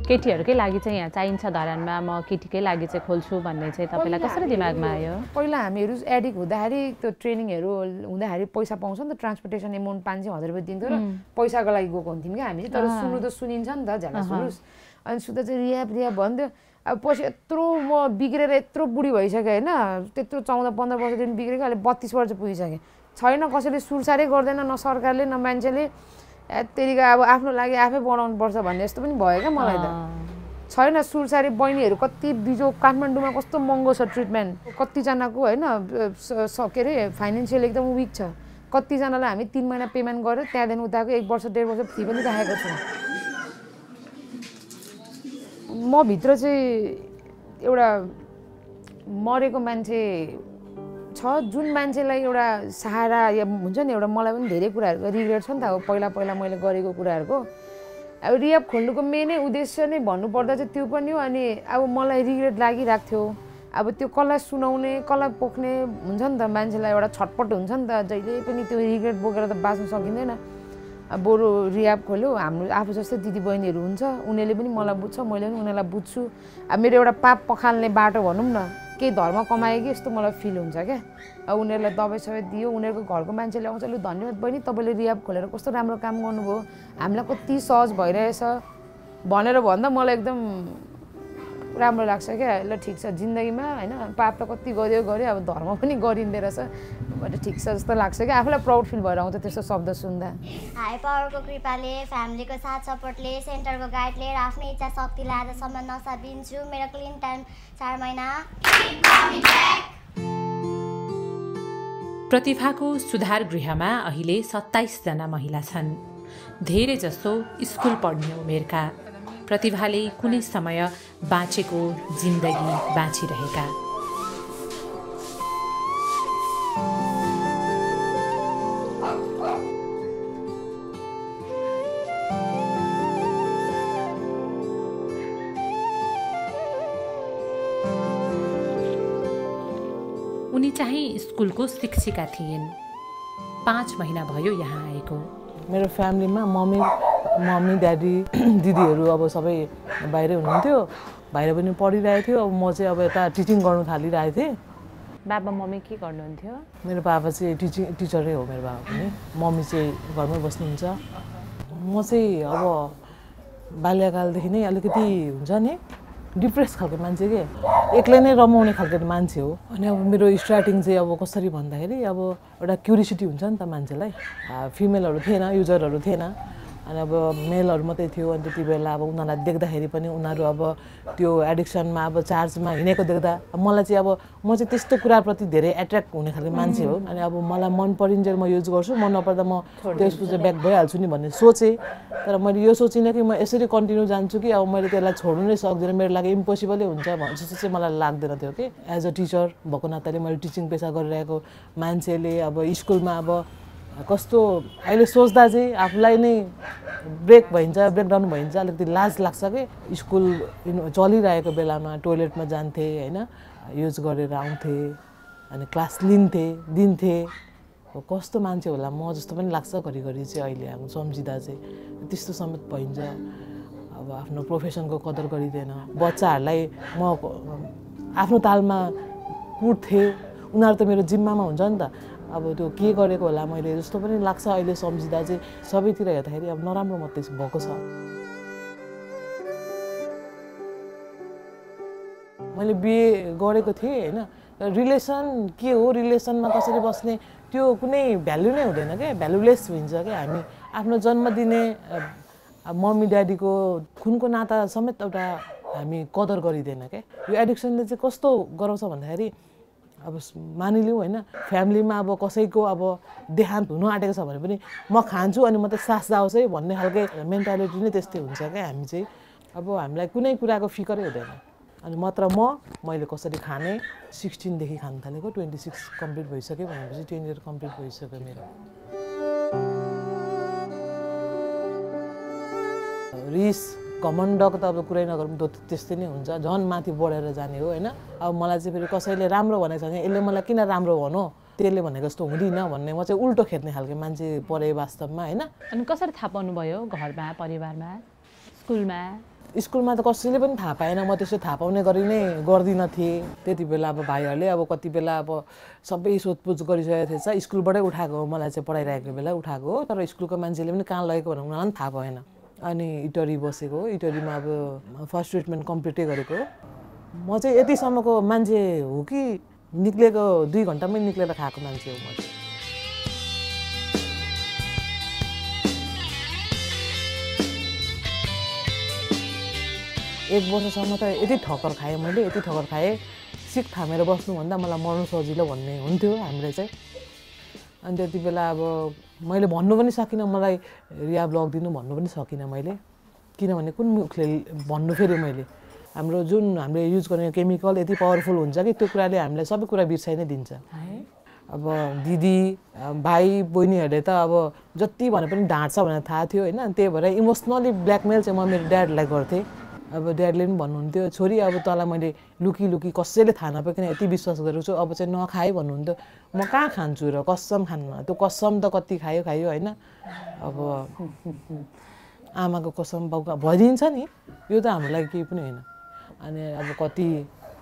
केटीहरूकै लागि चाहिँ यहाँ चाहिन्छ धरानमा म केटीकै लागि चाहिँ खोल्छु भन्ने चाहिँ तपाईँलाई कसरी दिमागमा आयो
पहिला हामीहरू एडिक्ट हुँदाखेरि त्यो ट्रेनिङहरू हुँदाखेरि पैसा पाउँछ नि त ट्रान्सपोर्टेसन एमाउन्ट 500-1000 रुपियाँ दिन्थ्यो र पैसाको लागि गएको हुन्थ्यौँ क्या हामी चाहिँ तर सुन्नु त सुनिन्छ नि त झ्याला सुरुस अनि सुत्दा चाहिँ रियाब भन्थ्यो अब पछि यत्रो म बिग्रेर यत्रो बुढी भइसकेँ होइन त्यत्रो 14-15 वर्षदेखि बिग्रेको अहिले 32 वर्ष पुगिसकेँ छैन कसैले सुरसारै गर्दैन न सरकारले न मान्छेले त्यतिका अब आफ्नो लागि आफै बनाउनु पर्छ भन्ने जस्तो पनि भयो क्या मलाई त छैन सुरसारी बहिनीहरू कति बिजो काठमाडौँमा कस्तो महँगो छ ट्रिटमेन्ट कतिजनाको होइन के अरे फाइनेन्सियल एकदम विक छ कतिजनालाई हामी 3 महिना पेमेन्ट गरेर त्यहाँदेखि उताको 1 वर्ष 1.5 वर्ष फी पनि राखेको छु म भित्र चाहिँ एउटा मरेको मान्छे छ जुन मान्छेलाई एउटा सहारा या हुन्छ नि एउटा मलाई पनि धेरै कुराहरूको रिग्रेट छ नि त अब पहिला मैले गरेको कुराहरूको अब रियाब खोल्नुको मेनै उद्देश्य नै भन्नुपर्दा चाहिँ त्यो पनि हो अनि अब मलाई रिग्रेट लागिरहेको थियो अब त्यो कसलाई सुनाउने कसलाई पोख्ने हुन्छ नि त मान्छेलाई एउटा छटपट हुन्छ नि त जहिले पनि त्यो रिग्रेट बोकेर त बाँच्न सकिँदैन बरु रियाब खोल्यो हाम्रो आफू जस्तै दिदीबहिनीहरू हुन्छ उनीहरूले पनि मलाई बुझ्छ मैले पनि उनीहरूलाई बुझ्छु अब मेरो एउटा पाप पखाल्ने बाटो भनौँ न केही धर्म कमाए कि यस्तो मलाई फिल हुन्छ क्या अब उनीहरूलाई दबाई सबाई दियो उनीहरूको घरको मान्छेले आउँछ लु धन्यवाद बहिनी तपाईँले रियाब खोलेर कस्तो राम्रो काम गर्नुभयो हामीलाई कति सहज भइरहेछ भनेर भन्दा मलाई एकदम राम्रो लाग्छ क्या ल ठिक छ जिन्दगीमा होइन पाप त कति गर्यो अब धर्म पनि गरिँदो रहेछ बट ठिक छ जस्तो लाग्छ क्या आफूलाई प्राउड फिल भएर आउँछ त्यस्तो शब्द सुन्दा
हाई पावरको कृपाले फ्यामिलीको साथ सपोर्टले सेन्टरको गाइडले र आफ्नै इच्छा शक्तिले आजसम्म नसाबिन्छु मेरो क्लिन टाइम 4 महिना
प्रतिभाको सुधार गृहमा अहिले 27 जना महिला छन् धेरै जसो स्कुल पढ्ने उमेरका प्रतिभाले कुनै समय बाँचेको जिन्दगी बाँचिरहेका उनी चाहिँ स्कुलको शिक्षिका थिइन् 5 महिना भयो यहाँ आएको
मेरो फ्यामिलीमा मम्मी ड्याडी दिदीहरू अब सबै बाहिरै हुनुहुन्थ्यो बाहिर पनि पढिरहेको थियो अब म चाहिँ अब यता टिचिङ गर्नु थालिरहेको थिएँ
बाबा मम्मी के गर्नुहुन्थ्यो
मेरो बाबा चाहिँ टिचरै हो मेरो बाबा पनि मम्मी चाहिँ घरमै बस्नुहुन्छ म चाहिँ अब बाल्यकालदेखि नै अलिकति हुन्छ नि डिप्रेस खालको मान्छे के एक्लै नै रमाउने खालको मान्छे हो अनि अब मेरो स्टार्टिङ चाहिँ अब कसरी भन्दाखेरि अब एउटा क्युरियोसिटी हुन्छ नि त मान्छेलाई फिमेलहरू थिएन युजरहरू थिएन अनि अब मेलहरू मात्रै थियो अनि त्यति बेला अब उनीहरूलाई देख्दाखेरि पनि उनीहरू अब त्यो एडिक्सनमा अब चार्जमा हिँडेको देख्दा मलाई चाहिँ अब म चाहिँ त्यस्तो कुराप्रति धेरै एट्र्याक्ट हुने खालको मान्छे हो अनि अब मलाई मन परिन्जेल म युज गर्छु मन नपर्दा म त्यसको चाहिँ ब्याक भइहाल्छु नि भन्ने सोचेँ तर मैले यो सोचिनँ कि म यसरी कन्टिन्यू जान्छु कि अब मैले त्यसलाई छोड्नु नै सक्दिनँ मेरो लागि इम्पोसिबलै हुन्छ जस्तो चाहिँ मलाई लाग्दैन थियो कि एज अ टिचर भएको नाताले मैले टिचिङ पेसा गरिरहेको मान्छेले अब स्कुलमा अब कस्तो अहिले सोच्दा चाहिँ आफूलाई नै ब्रेकडाउन भइन्छ अलिकति लाज लाग्छ कि स्कुल चलिरहेको बेलामा टोइलेटमा जान्थेँ होइन युज गरेर आउँथेँ अनि क्लास दिन्थेँ कस्तो मान्छे होला म जस्तो पनि लाग्छ घरिघरि चाहिँ अहिले अब सम्झिँदा चाहिँ त्यस्तो समेत भइन्छ अब आफ्नो प्रोफेसनको कदर गरिँदैन बच्चाहरूलाई म आफ्नो तालमा कुट्थेँ उनीहरू त मेरो जिम्मामा हुन्छ नि त अब त्यो के गरेको होला मैले जस्तो पनि लाग्छ अहिले सम्झिँदा चाहिँ सबैतिर हेर्दाखेरि अब नराम्रो मात्रै भएको छ मैले बिए गरेको थिएँ होइन रिलेसन के हो रिलेसनमा कसरी बस्ने त्यो कुनै भ्यालु नै हुँदैन क्या भ्यालुलेस हुन्छ क्या हामी आफ्नो जन्म दिने मम्मी ड्याडीको खुनको नाता समेत एउटा हामी कदर गरिँदैन क्या यो एडिक्सनले चाहिँ कस्तो गराउँछ भन्दाखेरि अब मानिलिउँ होइन फ्यामिलीमा अब कसैको अब देहान्त हुनु आँटेको छ भने पनि म खान्छु अनि मात्रै सास जाओस् है भन्ने खालको मेन्टालिटी नै त्यस्तै हुन्छ क्या हामी चाहिँ अब हामीलाई कुनै कुराको फिकरै हुँदैन अनि मैले कसरी खाने 16देखि खान थालेको 26 कम्प्लिट भइसक्यो भनेपछि 10 इयर कम्प्लिट भइसक्यो मेरो रिस घमण्डको त अब कुरै नगरौँ त्यस्तै नै हुन्छ झन् माथि बढेर जाने हो होइन अब मलाई चाहिँ फेरि कसैले राम्रो भनेको छ भने यसले मलाई किन राम्रो भनौँ त्यसले भनेको जस्तो हुँदिनँ भन्ने म चाहिँ उल्टो खेद्ने खालको मान्छे परे वास्तवमा होइन
अनि कसरी थाहा पाउनुभयो घरमा परिवारमा
स्कुलमा त कसैले पनि थाहा पाएन म त्यसो थाहा पाउने गरी नै गर्दिनँ थिएँ त्यति बेला अब भाइहरूले अब कति बेला अब सबै सोधपुछ गरिसकेको थिएछ स्कुलबाटै उठाएको हो मलाई चाहिँ पढाइरहेको बेला उठाएको हो तर स्कुलको मान्छेले पनि कहाँ लगेको भनेर उनीहरूलाई पनि थाहा भएन अनि इटरी बसेको इटरीमा अब फर्स्ट ट्रिटमेन्ट कम्प्लिटै गरेको म चाहिँ यतिसम्मको मान्छे हो कि निक्लेको 2 घन्टामै निक्लेर खाएको मान्छे हो म चाहिँ एक वर्षसम्म त यति ठक्कर खाएँ मैले यति ठक्कर खाएँ सिक थामेर बस्नुभन्दा मलाई मर्नु सजिलो भन्ने हुन्थ्यो हामीले चाहिँ अनि त्यति बेला अब मैले भन्नु पनि सकिनँ मलाई रियाब लगिदिनु भन्नु पनि सकिनँ मैले किनभने कुन मुखले भन्नु फेरि मैले हाम्रो जुन हामीले युज गर्ने केमिकल यति पावरफुल हुन्छ कि त्यो कुराले हामीलाई सबै कुरा बिर्साइ नै दिन्छ अब दिदी भाइ बहिनीहरूले त अब जति भने पनि ढाँट्छ भनेर थाहा थियो होइन त्यही भएर इमोसनली ब्ल्याकमेल चाहिँ म मेरो ड्याडलाई गर्थेँ अब ड्याडले पनि भन्नुहुन्थ्यो छोरी अब तँलाई मैले लुकी कसैले थाहा नपाइकन यति विश्वास गरेको छु अब चाहिँ नखाए भन्नुहुन्थ्यो म कहाँ खान्छु र कसम खान्न त्यो कसम त कति खायो होइन अब आमाको कसम बाउको भइदिन्छ नि यो त हाम्रो लागि केही पनि होइन अनि अब कति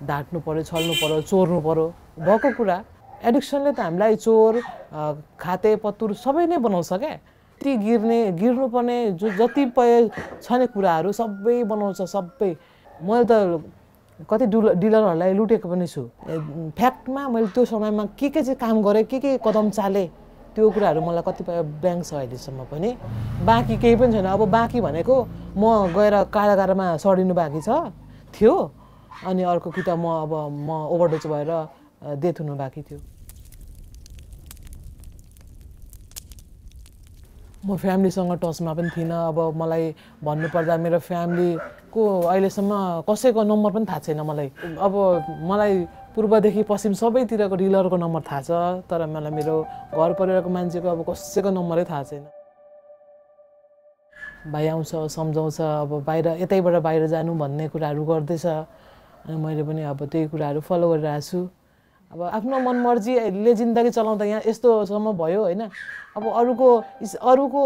ढाँट्नु पर्यो छल्नु पर्यो चोर्नु पर्यो भएको कुरा एडिक्सनले त हामीलाई चोर खाते पत्तुर सबै नै बनाउँछ क्या ती गिर्नुपर्ने जति छ नि कुराहरू सबै बनाउँछ सबै मैले त कति डिलरहरूलाई लुटेको पनि छु फ्याक्टमा मैले त्यो समयमा के चाहिँ काम गरेँ के कदम चालेँ त्यो कुराहरू मलाई कतिपय ब्याङ्क छ अहिलेसम्म पनि बाँकी केही पनि छैन अब बाँकी भनेको म गएर कारागारमा सडिनु बाँकी थियो अनि अर्को कि त म ओभरडोज भएर डेथ हुनु बाँकी थियो म फ्यामिलीसँग टचमा पनि थिइनँ अब मलाई भन्नुपर्दा मेरो फ्यामिलीको अहिलेसम्म कसैको नम्बर पनि थाहा छैन मलाई अब मलाई पूर्वदेखि पश्चिम सबैतिरको डिलरको नम्बर थाहा छ तर मलाई मेरो घर परिवारको मान्छेको अब कसैको नम्बरै थाहा छैन भाइ आउँछ सम्झाउँछ अब यतैबाट बाहिर जानु भन्ने कुराहरू गर्दैछ अनि मैले पनि अब त्यही कुराहरू फलो गरिरहेको छु अब आफ्नो मनमर्जीले जिन्दगी चलाउँदा यहाँ यस्तोसम्म भयो होइन अब अरूको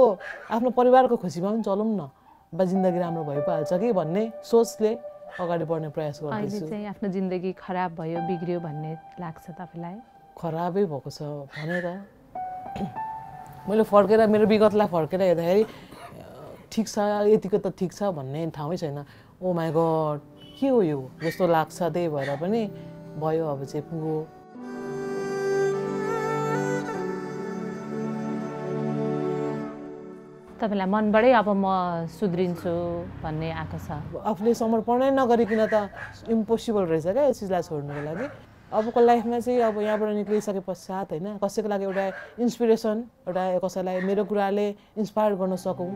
आफ्नो परिवारको खुसीमा पनि चलौँ न बा जिन्दगी राम्रो भइहाल्छ कि भन्ने सोचले अगाडि बढ्ने प्रयास गर्दैछु
अहिले चाहिँ आफ्नो जिन्दगी खराब भयो बिग्रियो भन्ने लाग्छ तपाईलाई
खराबै भएको छ भने त मैले फर्केर मेरो विगतलाई फर्केर हेर्दाखेरि ठिक छ यतिको त ठिक छ भन्ने ठाउँै छैन ओ माई गड के हो यो जस्तो लाग्छ त्यही भएर पनि भयो अब चाहिँ पुगो
तपाईलाई मनबाटै अब म सुध्रिन्छु भन्ने आएको छ
आफूले समर्पणै नगरिकन त इम्पोसिबल रहेछ क्या यस चिजलाई छोड्नुको लागि अबको लाइफमा चाहिँ अब यहाँबाट निक्लिसके पश्चात होइन कसैको लागि एउटा इन्सपिरेसन एउटा कसैलाई मेरो कुराले इन्सपायर गर्न सकौँ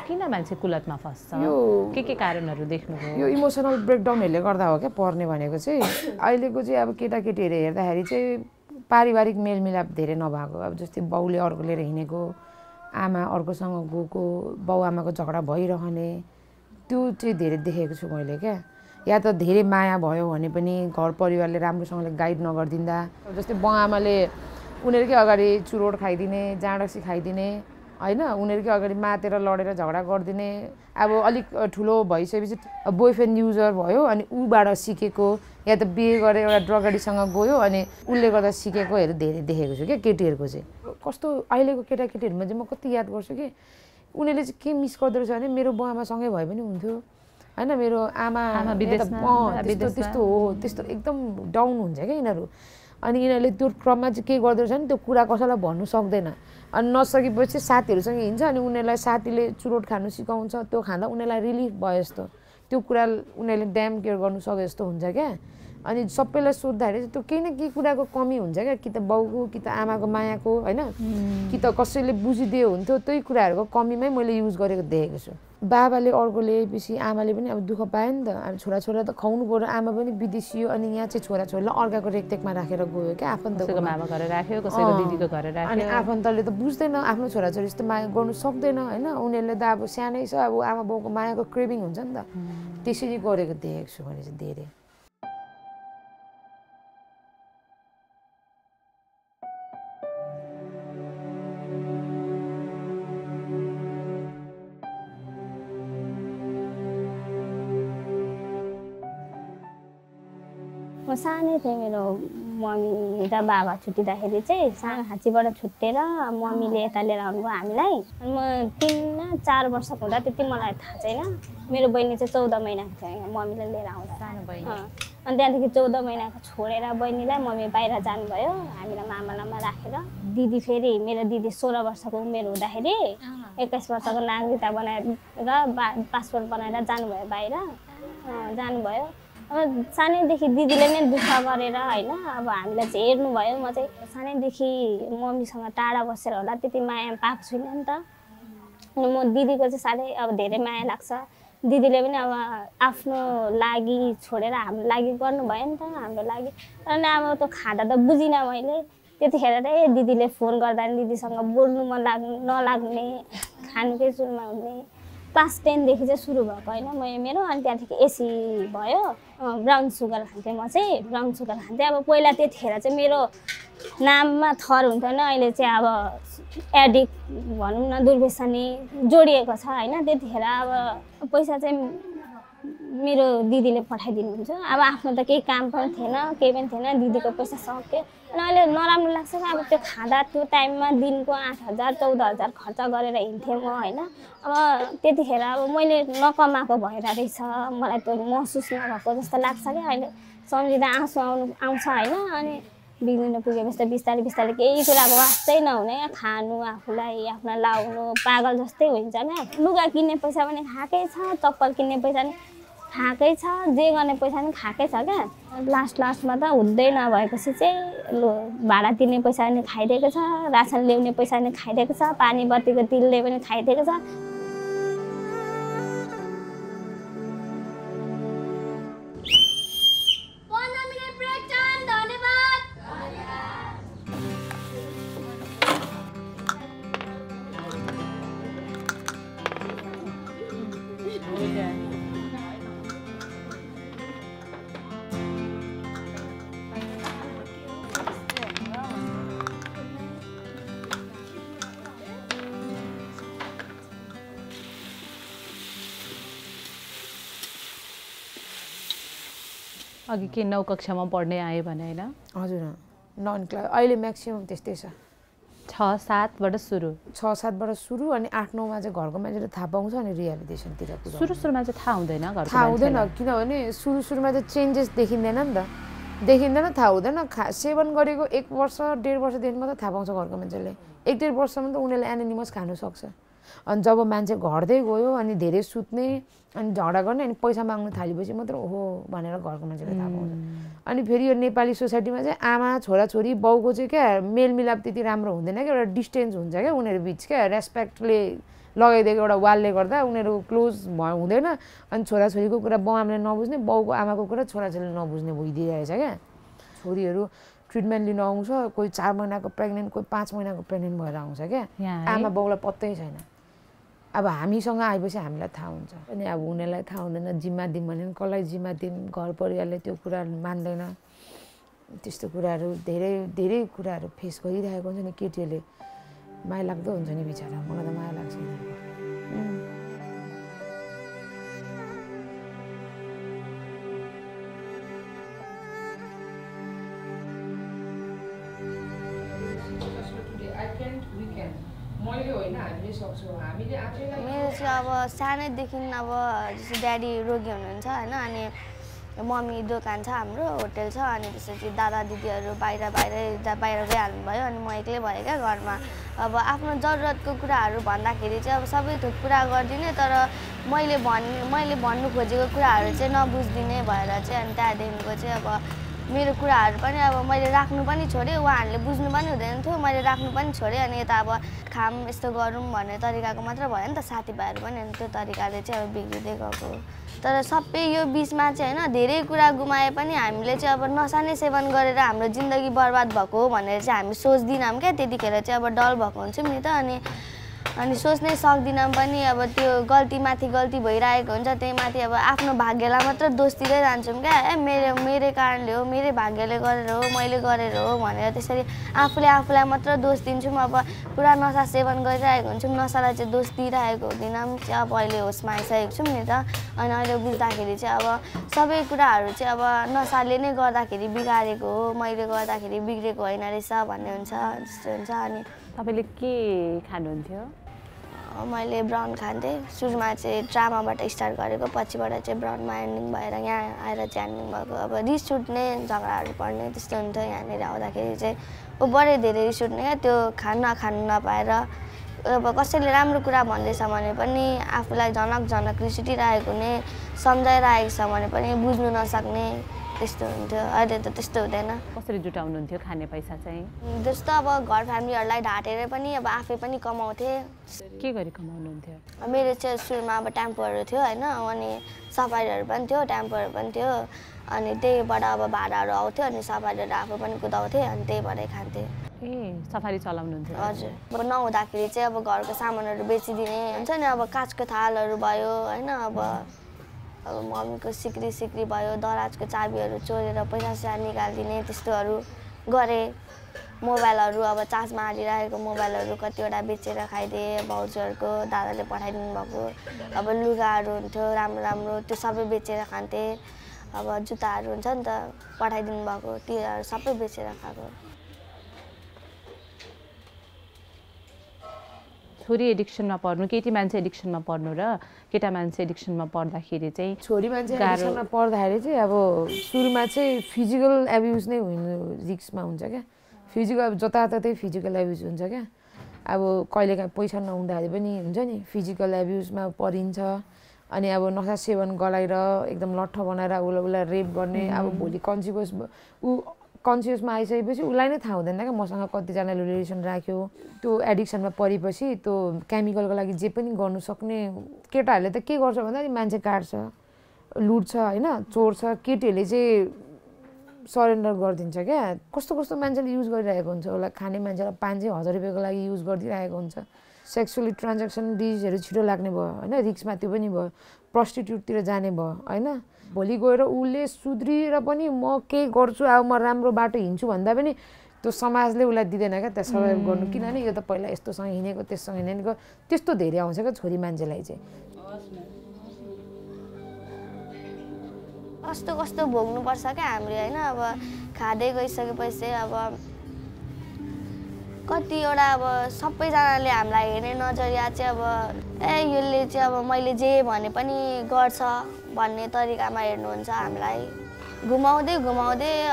किन मान्छे कुलतमा फस्छ के कारणहरू देख्नुभयो
यो इमोसनल ब्रेकडाउनहरूले गर्दा हो क्या पर्ने भनेको चाहिँ अहिलेको चाहिँ अब केटाकेटीहरू हेर्दाखेरि चाहिँ पारिवारिक मेलमिलाप धेरै नभएको अब जस्तै बाउले अर्को लिएर हिँडेको आमा अर्कोसँग गएको बाउ आमाको झगडा भइरहने त्यो चाहिँ धेरै देखेको छु मैले क्या या त धेरै माया भयो भने पनि घर परिवारले राम्रोसँगले गाइड नगरिदिँदा जस्तै बाउ आमाले उनीहरूकै अगाडि चुरोट खाइदिने जाँडसी खाइदिने होइन उनीहरूकै अगाडि मातेर लडेर झगडा गरिदिने अब अलिक ठुलो भइसकेपछि बोयफ्रेन्ड युजर भयो अनि ऊबाट सिकेको या त बिहे गरेर एउटा ड्रग एडिक्टसँग गयो अनि उसले गर्दा सिकेकोहरू धेरै देखेको छु क्या केटीहरूको चाहिँ कस्तो अहिलेको केटाकेटीहरूमा चाहिँ म कति याद गर्छु कि उनीहरूले चाहिँ के मिस गर्दो रहेछ भने मेरो बाउ आमासँगै भए पनि हुन्थ्यो होइन मेरो आमा त्यस्तो हो त्यस्तो एकदम डाउन हुन्छ क्या यिनीहरू अनि यिनीहरूले त्यो क्रममा चाहिँ के गर्दो रहेछ भने त्यो कुरा कसैलाई भन्नु सक्दैन अनि नसकेपछि साथीहरूसँग हिँड्छ अनि उनीहरूलाई साथीले चुरोट खानु सिकाउँछ त्यो खाँदा उनीहरूलाई रिलिफ भयो जस्तो त्यो कुरा उनीहरूले ड्याम केयर गर्नु सके जस्तो हुन्छ क्या अनि सबैलाई सोद्धाखेरि त्यो केही न केही कुराको कमी हुन्छ क्या कि त बाउको कि त आमाको मायाको होइन कि त कसैले बुझिदियो हुन्थ्यो त्यही कुराहरूको कमीमै मैले युज गरेको देखेको छु बाबाले अर्को ल्याएपछि आमाले पनि अब दुःख पायो नि त अब छोराछोरा त खुवाउनु पर्यो आमा पनि विदेशियो अनि यहाँ चाहिँ छोराछोरीलाई अर्काको रेखदेखमा राखेर गयो क्या आफन्तको
मामा घर राख्यो कसैको दिदीको घर राख्यो
अनि आफन्तले त बुझ्दैन आफ्नो छोराछोरी जस्तो माया गर्नु सक्दैन होइन उनीहरूले त अब सानै छ अब आमा बाउको मायाको क्रेभिङ हुन्छ नि त त्यसरी गरेको देखेको छु मैले चाहिँ धेरै
म सानै थिएँ मेरो मम्मी र बाबा छुट्टिँदाखेरि चाहिँ सानो हाच्चीबाट छुट्टिएर मम्मीले यता लिएर आउनुभयो हामीलाई अनि म 3 न 4 वर्षको हुँदा त्यति मलाई थाहा छैन मेरो बहिनी चाहिँ 14 महिनाको थियो मम्मीले लिएर आउँदा
सानो बहिनी
अनि त्यहाँदेखि 14 महिनाको छोडेर बहिनीलाई मम्मी बाहिर जानुभयो हामीलाई मामालामा राखेर दिदी फेरि मेरो दिदी 16 वर्षको उमेर हुँदाखेरि 21 वर्षको नागरिकता बनाएर पासपोर्ट बनाएर जानुभयो बाहिर जानुभयो अब सानैदेखि दिदीले नै दुःख गरेर होइन अब हामीलाई चाहिँ हेर्नुभयो म चाहिँ सानैदेखि मम्मीसँग टाढा बसेर होला त्यति माया पाएको छुइनँ नि त अनि म दिदीको चाहिँ साह्रै अब धेरै माया लाग्छ दिदीले पनि अब आफ्नो लागि छोडेर हाम्रो लागि गर्नुभयो नि त हाम्रो लागि अनि अब त्यो खाँदा त बुझिनँ मैले त्यतिखेर दिदीले फोन गर्दा दिदीसँग बोल्नु मन नलाग्ने खानुकै सुरुमा हुने क्लास 10 देखि चाहिँ सुरु भएको हैन मेरो अनि त्यहाँदेखि एसी भयो ब्राउन सुगर खान्थेँ म चाहिँ ब्राउन सुगर खान्थेँ अब पहिला त्यतिखेर चाहिँ मेरो नाममा थर हुन्थेन अहिले चाहिँ अब एडिक्ट भनौँ न दुर्व्यसनी जोडिएको छ हैन त्यतिखेर अब पैसा चाहिँ मेरो दिदीले पठाइदिनुहुन्छ अब आफ्नो त केही काम पनि थिएन केही पनि थिएन दिदीको पैसा सक्यो अनि अहिले नराम्रो लाग्छ अब त्यो खाँदा त्यो टाइममा दिनको 8,000 14,000 खर्च गरेर हिँड्थेँ म हैन अब त्यतिखेर अब मैले नकमाएको भएर रहेछ मलाई त्यो महसुस नभएको जस्तो लाग्छ क्या अहिले सम्झिँदा आँसु आउँछ हैन अनि बिग्रिनु पुगेपछि त बिस्तारै बिस्तारै केही कुराको वास्तै नहुने खानु आफूलाई आफ्नो लाउनु पागल जस्तै हुन्छ क्या लुगा किन्ने पैसा पनि खाएकै छ चप्पल किन्ने पैसा पनि खाएकै छ जे गर्ने पैसा पनि खाएकै छ क्या लास्टमा त हुँदै नभएपछि चाहिँ भाडा तिर्ने पैसा पनि खाइदिएको छ रासन ल्याउने पैसा पनि खाइदिएको छ पानी बत्तीको तिलले पनि खाइदिएको छ
अघि के 9 कक्षामा पढ्ने आयो भने हैन
हजुर 9 क्लास अहिले म्याक्सिमम त्यस्तै छ
6-7 बाट सुरु
6-7 बाट सुरु अनि 8-9 मा चाहिँ घरको मान्छेले थाहा पाउँछ अनि रिहेबिलिटेसन तिर
सुरुमा चाहिँ थाहा हुँदैन घरको
थाहा हुँदैन किनभने सुरुमा चाहिँ चेन्जेस देखिँदैन नि त देखिँदैन थाहा हुँदैन सेवन गरेको 1 वर्ष 1.5 वर्षदेखि मात्र थाहा पाउँछ घरको मान्छेले 1-1.5 वर्षसम्म त उनीहरूले एनिमस खानु सक्छ अनि जब मान्छे घट्दै गयो अनि धेरै सुत्ने अनि झगडा गर्ने अनि पैसा माग्नु थालेपछि मात्र ओहो भनेर घरको मान्छेले थाहा पाउँछ अनि फेरि यो नेपाली सोसाइटीमा चाहिँ आमा छोराछोरी बाउको चाहिँ क्या मेलमिलाप त्यति राम्रो हुँदैन क्या एउटा डिस्टेन्स हुन्छ क्या उनीहरू बिच क्या रेस्पेक्टले लगाइदिएको एउटा वालले गर्दा उनीहरू क्लोज हुँदैन अनि छोराछोरीको कुरा बाउ आमाले नबुझ्ने बाउको आमाको कुरा छोराछोरीले नबुझ्ने भइदिइरहेछ क्या छोरीहरू ट्रिटमेन्ट लिन आउँछ कोही 4 महिनाको प्रेग्नेन्ट कोही 5 महिनाको प्रेग्नेन्ट भएर आउँछ क्या आमा बाउलाई पत्तै छैन अब हामीसँग आएपछि हामीलाई थाहा हुन्छ अनि अब उनीहरूलाई थाहा हुँदैन जिम्मा दिउँ भने कसलाई जिम्मा दिउँ घर परिवारले त्यो कुरा मान्दैन त्यस्तो कुराहरू धेरै धेरै कुराहरू फेस गरिरहेको हुन्छ नि केटीहरूले माया लाग्दो हुन्छ नि बिचरा मलाई त माया लाग्छ
मेरो चाहिँ अब सानैदेखि अब जस्तो ड्याडी रोगी हुनुहुन्छ हैन अनि मम्मी दोकान छ हाम्रो होटल छ अनि त्यसपछि दादा दिदीहरू बाहिर गइहाल्नु भयो अनि म एक्लै भएँ क्या घरमा अब आफ्नो जरुरतको कुराहरू भन्दाखेरि चाहिँ अब सबै थोक पुरा गरिदिने तर मैले भन्नु खोजेको कुराहरू चाहिँ नबुझ्दिने भएर चाहिँ अनि त्यहाँदेखिको चाहिँ अब मेरो कुराहरू पनि अब मैले राख्नु पनि छोडेँ उहाँहरूले बुझ्नु पनि हुँदैन थियो मैले राख्नु पनि छोडेँ अनि यता अब खाम यस्तो गरौँ भन्ने तरिकाको मात्र भयो नि त साथीभाइहरू पनि अनि त्यो तरिकाले चाहिँ अब बिग्रिँदै गएको तर सबै यो बिचमा चाहिँ हैन धेरै कुरा गुमाए पनि हामीले चाहिँ अब नसा नै सेवन गरेर हाम्रो जिन्दगी बर्बाद भएको हो भनेर चाहिँ हामी सोच्दिनौँ क्या त्यतिखेर चाहिँ अब डल भएको हुन्छौँ नि त अनि सोच्नै सक्दिनौँ पनि अब त्यो गल्तीमाथि गल्ती भइरहेको हुन्छ त्यही माथि अब आफ्नो भाग्यलाई मात्र दोष दिँदै जान्छौँ क्या मेरै कारणले हो मेरै भाग्यले गरेर हो मैले गरेर हो भनेर त्यसरी आफूलाई मात्र दोष दिन्छौँ अब पुरा नसा सेवन गरिरहेको हुन्छौँ नसालाई चाहिँ दोष दिइरहेको हुँदैनौँ चाहिँ अब अहिले होसमा आइसकेको छौँ नि त अनि अहिले बुझ्दाखेरि चाहिँ अब सबै कुराहरू चाहिँ अब नसाले नै गर्दाखेरि बिगारेको हो मैले गर्दाखेरि बिग्रेको होइन रहेछ भन्ने हुन्छ जस्तो हुन्छ अनि
तपाईले के खानुहुन्थ्यो
मैले ब्राउन खान्थेँ सुरुमा चाहिँ ड्रामाबाट स्टार्ट गरेको पछिबाट चाहिँ ब्राउनमा एन्डिङ भएर यहाँ आएर चाहिँ एन्डिङ भएको अब रिस उठ्ने झगडाहरू पर्ने त्यस्तो हुन्थ्यो यहाँनिर आउँदाखेरि चाहिँ बढी धेरै रिस उठ्ने क्या त्यो खानु नपाएर अब कसैले राम्रो कुरा भन्दैछ भने पनि आफूलाई झनक रिस उठिरहेको हुने सम्झाइरहेको छ भने पनि बुझ्नु नसक्ने त्यस्तो हुन्थ्यो अहिले त त्यस्तो हुँदैन
कसरी जुटाउनुहुन्थ्यो खाने पैसा चाहिँ
जस्तो अब घर फ्यामिलीहरूलाई ढाँटेर पनि अब आफै पनि कमाउँथे
के गरी कमाउनुहुन्थ्यो
मेरो चाहिँ सुरुमा अब टेम्पोहरू थियो होइन अनि सफारीहरू पनि थियो टेम्पोहरू पनि थियो अनि त्यहीबाट अब भाडाहरू आउँथ्यो अनि सफारीहरू आफू पनि कुदाउँथेँ अनि त्यहीबाटै खान्थेँ
ए सफारी चलाउनुहुन्थ्यो
हजुर अब नहुँदाखेरि चाहिँ अब घरको सामानहरू बेचिदिने हुन्छ नि अब काँचको थालहरू भयो होइन अब मम्मीको सिक्री भयो दराजको चाबीहरू चोरेर पैसा निकालिदिने त्यस्तोहरू गरेँ मोबाइलहरू अब चार्जमा हालिरहेको मोबाइलहरू कतिवटा बेचेर खाइदिएँ भाउजूहरूको दादाले पठाइदिनु भएको अब लुगाहरू हुन्थ्यो राम्रो राम्रो त्यो सबै बेचेर खान्थेँ अब जुत्ताहरू हुन्छ नि त पठाइदिनु भएको त्योहरू सबै बेचेर खाएको
छोरी एडिक्सनमा पर्नु केटी मान्छे एडिक्सनमा पर्नु र केटा मान्छे एडिक्सनमा पर्दाखेरि चाहिँ
छोरी मान्छे एडिक्सनमा पर्दाखेरि चाहिँ अब सुरुमा चाहिँ फिजिकल एब्युज नै हुनु रिस्कमा हुन्छ क्या फिजिकल अब जताततै फिजिकल एब्युज हुन्छ क्या अब कहिलेकाहीँ पैसा नहुँदाखेरि पनि हुन्छ नि फिजिकल एब्युजमा परिन्छ अनि अब नसा सेवन गराएर एकदम लट्ठ बनाएर उसलाई रेप गर्ने अब भोलि कन्सियसमा आइसकेपछि उसलाई नै थाहा हुँदैन क्या मसँग कतिजनाले रिलेसन राख्यो त्यो एडिक्सनमा परेपछि त्यो केमिकलको लागि जे पनि गर्नु सक्ने केटाहरूले त के गर्छ भन्दा मान्छे काट्छ लुट्छ होइन चोर्छ केटीहरूले चाहिँ सरेन्डर गरिदिन्छ क्या कस्तो कस्तो मान्छेले युज गरिरहेको हुन्छ उसलाई खाने मान्छेलाई 500,000 रुपियाँको लागि युज गरिदिरहेको हुन्छ सेक्सुअली ट्रान्जेक्सन डिजिजहरू छिटो लाग्ने भयो होइन रिक्समा त्यो पनि भयो प्रस्टिट्युटतिर जाने भयो होइन भोलि गएर उसले सुध्रिएर पनि म केही गर्छु अब म राम्रो बाटो हिँड्छु भन्दा पनि त्यो समाजले उसलाई दिँदैन क्या त्यहाँ सर्भाइभ गर्नु किनभने यो त पहिला यस्तोसँग हिँडेको त्यससँग हिँडेको त्यस्तो धेरै आउँछ क्या छोरी मान्छेलाई चाहिँ
कस्तो कस्तो भोग्नुपर्छ क्या हामीले होइन अब खाँदै गइसकेपछि अब कतिवटा अब सबैजनाले हामीलाई हेर्ने नजरिया चाहिँ अब यसले चाहिँ अब मैले जे भने पनि गर्छ भन्ने तरिकामा हेर्नुहुन्छ हामीलाई घुमाउँदै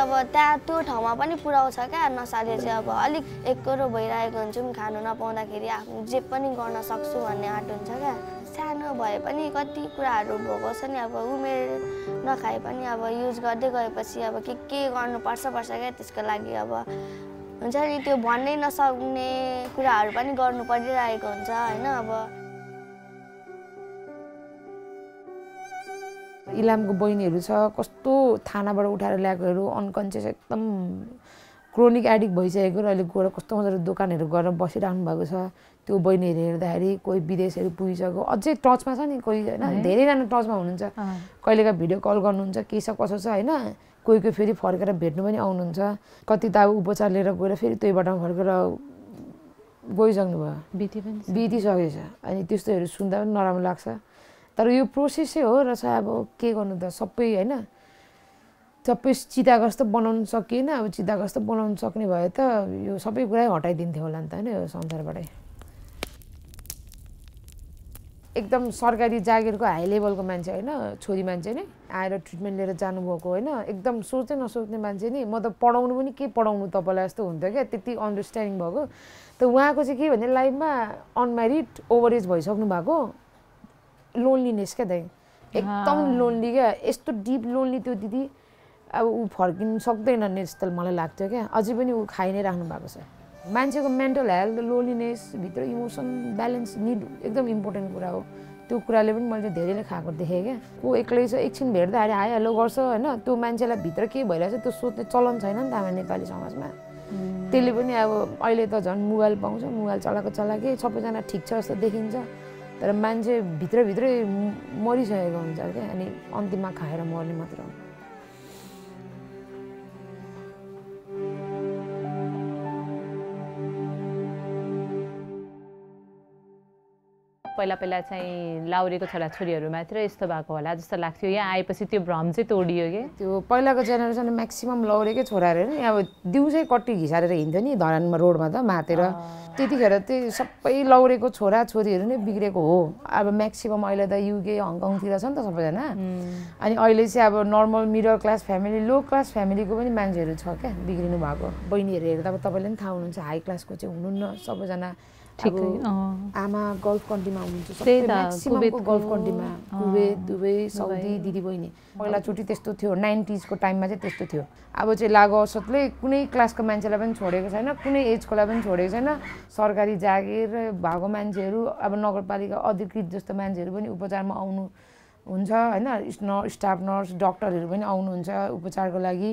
अब त्यहाँ त्यो ठाउँमा पनि पुर्याउँछ क्या नसाले चाहिँ अब अलिक एकरो भइरहेको हुन्छौँ खानु नपाउँदाखेरि आफ्नो जे पनि गर्न सक्छु भन्ने आँट हुन्छ क्या सानो भए पनि कति कुराहरू भोगाउँछ नि अब उमेर नखाए पनि अब युज गर्दै गएपछि अब के गर्नुपर्छ क्या त्यसको लागि अब हुन्छ नि त्यो भन्नै नसक्ने कुराहरू पनि गर्नु परिरहेको हुन्छ होइन अब
इलामको बहिनीहरू छ कस्तो थानाबाट उठाएर ल्याएकोहरू अनकन्सियस एकदम क्रोनिक एडिक्ट भइसकेको र अहिले गएर कस्तो मजाले दोकानहरू गरेर बसिराख्नु भएको छ त्यो बहिनीहरू हेर्दाखेरि कोही विदेशहरू पुगिसक्यो अझै टचमा छ नि कोही होइन धेरैजना टचमा हुनुहुन्छ कहिलेका भिडियो कल गर्नुहुन्छ के छ कसो छ होइन कोही फेरि फर्केर भेट्नु पनि आउनुहुन्छ कति त अब उपचार लिएर गएर फेरि त्यही बाटोमा फर्केर गइसक्नु भयो बितिसकेछ अनि त्यस्तोहरू सुन्दा पनि नराम्रो लाग्छ तर यो प्रोसेसै हो र चाहिँ अब के गर्नु त सबै होइन सबै चिताग्रस्त बनाउनु सकिएन अब चिताग्रस्त बनाउनु सक्ने भए त यो सबै कुरै हटाइदिन्थ्यो होला नि त होइन यो संसारबाटै एकदम सरकारी जागिरको हाई लेभलको मान्छे होइन छोरी मान्छे नै आएर ट्रिटमेन्ट लिएर जानुभएको होइन एकदम सोच्दै नसोच्ने मान्छे नि म त पढाउनु पनि के पढाउनु तपाईँलाई जस्तो हुन्थ्यो क्या त्यति अन्डरस्ट्यान्डिङ भएको त उहाँको चाहिँ के भने लाइफमा अनम्यारिड ओभर एज भइसक्नु भएको लोन्लीनेस क्या दाइ एकदम लोन्ली क्या यस्तो डिप लोन्ली त्यो दिदी अब ऊ फर्किनु सक्दैन जस्तो मलाई लाग्थ्यो क्या अझै पनि ऊ खाइ नै राख्नु भएको छ मान्छेको मेन्टल हेल्थ लोन्लीनेस भित्र इमोसन ब्यालेन्स निड एकदम इम्पोर्टेन्ट कुरा हो त्यो कुराले पनि मैले धेरैले खाएको देखेँ क्या को एक्लै छ एकछिन भेट्दाखेरि हाइहालो गर्छ होइन त्यो मान्छेलाई भित्र के भइरहेछ त्यो सोध्ने चलन छैन नि त हाम्रो नेपाली समाजमा त्यसले पनि अब अहिले त झन् मोबाइल पाउँछ मोबाइल चलाएकै सबैजना ठिक छ जस्तो देखिन्छ तर मान्छे भित्रभित्रै मरिसकेको हुन्छ क्या अनि अन्तिममा खाएर मर्ने मात्र हो
पहिला चाहिँ लाउरेको छोराछोरीहरू मात्र यस्तो भएको होला जस्तो लाग्थ्यो यहाँ आएपछि त्यो भ्रम चाहिँ तोडियो कि
त्यो पहिलाको जेनेरेसन म्याक्सिमम लाउरेकै छोराहरू नि अब दिउँसै कट्टी घिसारेर हिँड्थ्यो नि धरानमा रोडमा त मातेर त्यतिखेर चाहिँ सबै लाउरेको छोराछोरीहरू नै बिग्रेको हो अब म्याक्सिमम अहिले त युके हङकङतिर छ नि त सबैजना अनि अहिले चाहिँ अब नर्मल मिडल क्लास फ्यामिली लो क्लास फ्यामिलीको पनि मान्छेहरू छ क्या बिग्रिनु भएको बहिनीहरू हेर्दा अब तपाईँले पनि थाहा हुनुहुन्छ हाई क्लासको चाहिँ हुनुहुन्न सबैजना आमा गल्फ कन्ट्रीमा हुनुहुन्छ सबै म्याक्सिममको गल्फ कन्ट्रीमा कुवेत दुबई साउदी दिदीबहिनी पहिलाचोटि त्यस्तो थियो 90s को टाइममा चाहिँ त्यस्तो थियो अब चाहिँ लागु औषधले कुनै क्लासको मान्छेलाई पनि छोडेको छैन कुनै एजकोलाई पनि छोडेको छैन सरकारी जागिर भएको मान्छेहरू अब नगरपालिका अधिकृत जस्तो मान्छेहरू पनि उपचारमा आउनु हुन्छ होइन स्टाफ नर्स डक्टरहरू पनि आउनुहुन्छ उपचारको लागि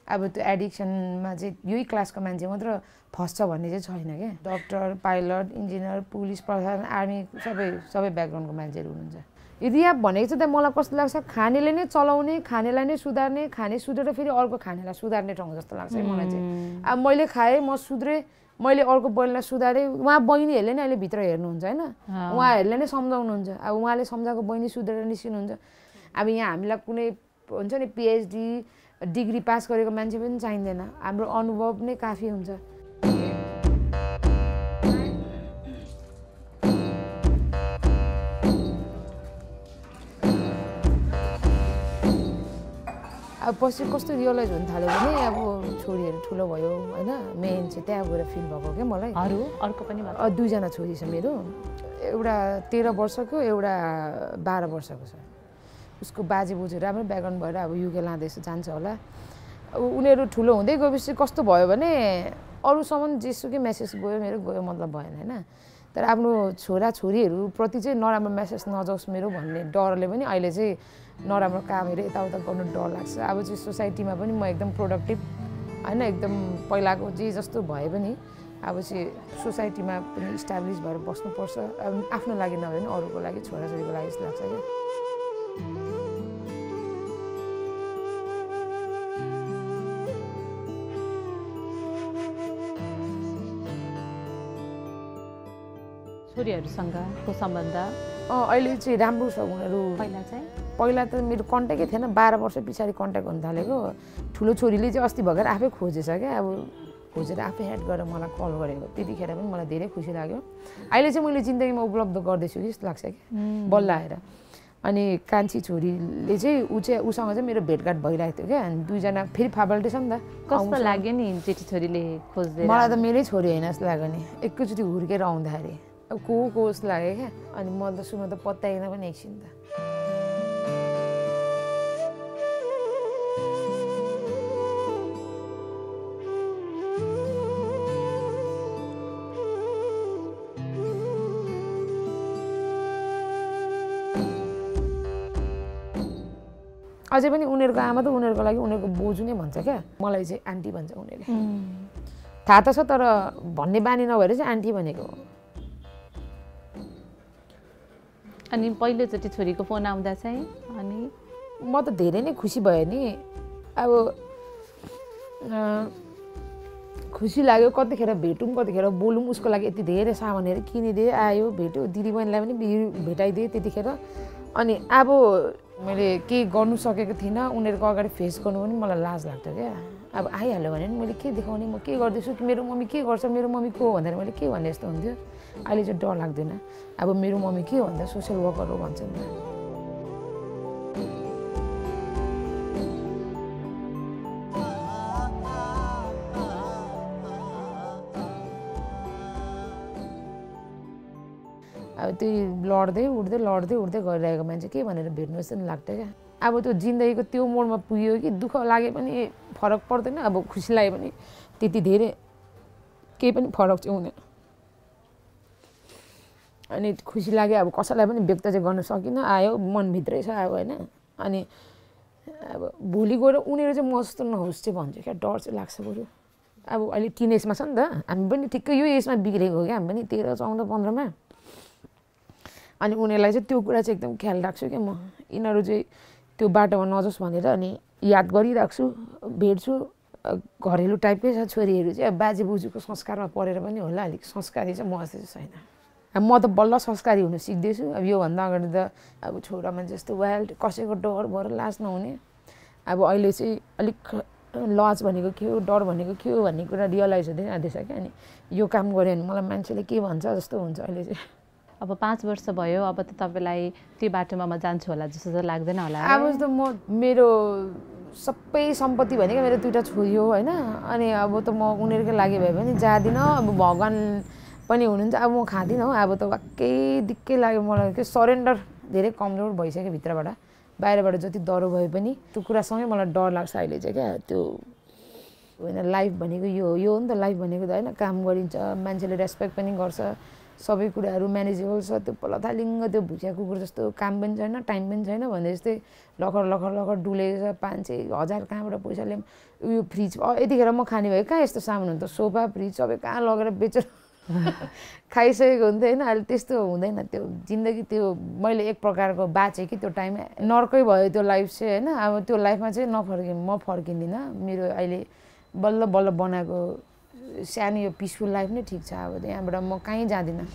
अब त्यो एडिक्सनमा चाहिँ यही क्लासको मान्छे मात्र फस्छ भन्ने चाहिँ छैन क्या डक्टर पाइलट इन्जिनियर पुलिस प्रशासन आर्मी सबै ब्याकग्राउन्डको मान्छेहरू हुनुहुन्छ यदि यहाँ भनेको चाहिँ त मलाई कस्तो लाग्छ खानेले नै चलाउने खानेलाई नै सुधार्ने खाने सुधेर फेरि अर्को खानेलाई सुधार्ने ठाउँ जस्तो लाग्छ मलाई चाहिँ अब मैले खाएँ म सुध्रेँ मैले अर्को बहिनीलाई सुधारेँ उहाँ बहिनीहरूले नै अहिले भित्र हेर्नुहुन्छ होइन उहाँहरूले नै सम्झाउनुहुन्छ अब उहाँले सम्झाएको बहिनी सुधेर निस्किनुहुन्छ अब यहाँ हामीलाई कुनै हुन्छ नि पिएचडी डिग्री पास गरेको मान्छे पनि चाहिँदैन हाम्रो अनुभव नै काफी हुन्छ अब पछि कस्तो रियलाइज हुन थाल्यो भने अब छोरीहरू ठुलो भयो होइन मेन चाहिँ त्यहाँ गएर फिल भएको क्या मलाई
अर्को पनि
दुईजना छोरी छ मेरो एउटा 13 वर्षको एउटा 12 वर्षको छ उसको बाजे बोजू राम्रो ब्याकग्राउन्ड भएर अब युके लाँदैछ जान्छ होला अब उनीहरू ठुलो हुँदै गएपछि कस्तो भयो भने अरूसम्म जेसुकै मेसेज गयो मतलब भएन होइन तर आफ्नो छोराछोरीहरूप्रति चाहिँ नराम्रो मेसेज नजाओस् मेरो भन्ने डरले पनि अहिले चाहिँ नराम्रो कामहरू यताउता गर्नु डर लाग्छ अब चाहिँ सोसाइटीमा पनि म एकदम प्रोडक्टिभ होइन एकदम पहिलाको जे जस्तो भए पनि अब चाहिँ सोसाइटीमा पनि इस्टाब्लिस भएर बस्नुपर्छ अब आफ्नो लागि नभए पनि अरूको लागि छोराछोरीको लागि जस्तो लाग्छ क्या
छोरीहरूसँगको सम्बन्ध
अहिले चाहिँ राम्रो छ उनीहरू पहिला त मेरो कन्ट्याक्टै थिएन 12 वर्ष पछाडि कन्ट्याक्ट हुन थालेको ठुलो छोरीले चाहिँ अस्ति भर्खर आफै खोजेछ क्या अब खोजेर आफै हेड गरेर मलाई कल गरेको त्यतिखेर पनि मलाई धेरै खुसी लाग्यो अहिले चाहिँ मैले जिन्दगीमा उपलब्ध गर्दैछु कि जस्तो लाग्छ कि बल्ल आएर अनि कान्छी छोरीले चाहिँ उसँग चाहिँ मेरो भेटघाट भइरहेको थियो क्या अनि दुईजना फेरि फाल्टै छ नि त
कस्तो लाग्यो नि जेठी छोरीले खोज्दै
मलाई त मेरै छोरी होइन जस्तो लाग्यो नि एकैचोटि हुर्केर आउँदाखेरि अब को जस्तो लाग्यो क्या अनि मैले त सुन्नु त पत्याएन पनि एकछिन त अझै पनि उनीहरूको आमा त उनीहरूको लागि उनीहरूको बोजू नै भन्छ क्या मलाई चाहिँ आन्टी भन्छ उनीहरूले थाहा त छ तर भन्ने बानी नभएर चाहिँ आन्टी भनेको हो
अनि पहिलोचोटि छोरीको फोन आउँदा चाहिँ अनि
म त धेरै नै खुसी भयो नि अब खुसी लाग्यो कतिखेर भेटौँ कतिखेर बोलौँ उसको लागि यति धेरै सामानहरू किनिदिएँ आयो भेट्यो दिदीबहिनीलाई पनि भेटाइदिएँ त्यतिखेर अनि अब मैले केही गर्नु सकेको थिइनँ उनीहरूको अगाडि फेस गर्नु पनि मलाई लाज लाग्थ्यो क्या अब आइहाल्यो भने पनि मैले के देखाउने म के गर्दैछु कि मेरो मम्मी के गर्छ मेरो मम्मी को भन्दाखेरि मैले के भन्ने जस्तो हुन्थ्यो अहिले चाहिँ डर लाग्दैन अब मेरो मम्मी के भन्दा सोसियल वर्कर हो भन्छ नि अब त्यही लड्दै उठ्दै गरिरहेको मान्छे के भनेर भेट्नु जस्तो नि लाग्थ्यो क्या अब त्यो जिन्दगीको त्यो मोडमा पुग्यो कि दुःख लागे पनि फरक पर्दैन अब खुसी लागे पनि त्यति धेरै केही पनि फरक चाहिँ हुँदैन अनि खुसी लाग्यो अब कसैलाई पनि व्यक्त चाहिँ गर्न सकिनँ आयो मनभित्रै छ अब होइन अनि अब भोलि गएर उनीहरू चाहिँ म जस्तो नहोस् चाहिँ भन्छु क्या डर चाहिँ लाग्छ बरु अब अहिले टिन एजमा छ नि त हामी पनि ठिक्कै यो एजमा बिग्रेको हो क्या हामी पनि 13, 14, 15मा अनि उनीहरूलाई चाहिँ त्यो कुरा चाहिँ एकदम ख्याल राख्छु क्या म यिनीहरू चाहिँ त्यो बाटोमा नजाओस् भनेर अनि याद गरिराख्छु भेट्छु घरेलु टाइपकै छ छोरीहरू चाहिँ अब बाजे बोजूको संस्कारमा परेर पनि होला अलिक संस्कारी चाहिँ म जस्तो चाहिँ छैन अब म त बल्ल संस्कारी हुनु सिक्दैछु अब योभन्दा अगाडि त अब छोरा मान्छे जस्तो वाइल्ड कसैको डर भएर लाज नहुने अब अहिले चाहिँ अलिक लज भनेको के हो डर भनेको के हो भन्ने कुरा रियलाइज हुँदै जाँदैछ क्या अनि यो काम गऱ्यो भने मलाई मान्छेले के भन्छ जस्तो हुन्छ अहिले चाहिँ
अब 5 वर्ष भयो अब त तपाईलाई त्यो बाटोमा म जान्छु होला जस्तो त लाग्दैन होला
अब त म मेरो सबै सम्पत्ति भनेको मेरो 2टा छोरी हो होइन अनि अब त म उनीहरूकै लागि भए पनि जादिनँ अब भगवान पनि हुनुहुन्छ अब म खाँदिनँ हो अब त वाक्कै दिक्कै लाग्यो मलाई के सरेन्डर धेरै कमजोर भइसक्यो भित्रबाट बाहिरबाट जति डर भए पनि त्यो कुरासँगै मलाई डर लाग्छ अहिले चाहिँ क्या त्यो होइन लाइफ भनेको यो हो नि त लाइफ भनेको त होइन काम गरिन्छ मान्छेले रेस्पेक्ट पनि गर्छ सबै कुराहरू म्यानेजेबल छ त्यो लथालिङ्ग त्यो भुसिया कुकुर जस्तो काम पनि छैन टाइम पनि छैन भने जस्तै लखर लखर लखर डुलेको छ 500,000 कहाँबाट पैसा ल्याउँ यो फ्रिज यतिखेर म खाने भए कहाँ यस्तो सामान हुन्छ सोफा फ्रिज सबै कहाँ लगेर बेचेर खाइसकेको हुन्थ्यो होइन अहिले त्यस्तो हुँदैन त्यो जिन्दगी त्यो मैले एक प्रकारको बाँचेँ कि त्यो टाइम नर्कै भयो त्यो लाइफ चाहिँ होइन अब त्यो लाइफमा चाहिँ म फर्किँदिनँ मेरो अहिले बल्ल बल्ल बनाएको सानो यो पिसफुल लाइफ नै ठिक छ अब यहाँबाट म कहीँ जाँदिनँ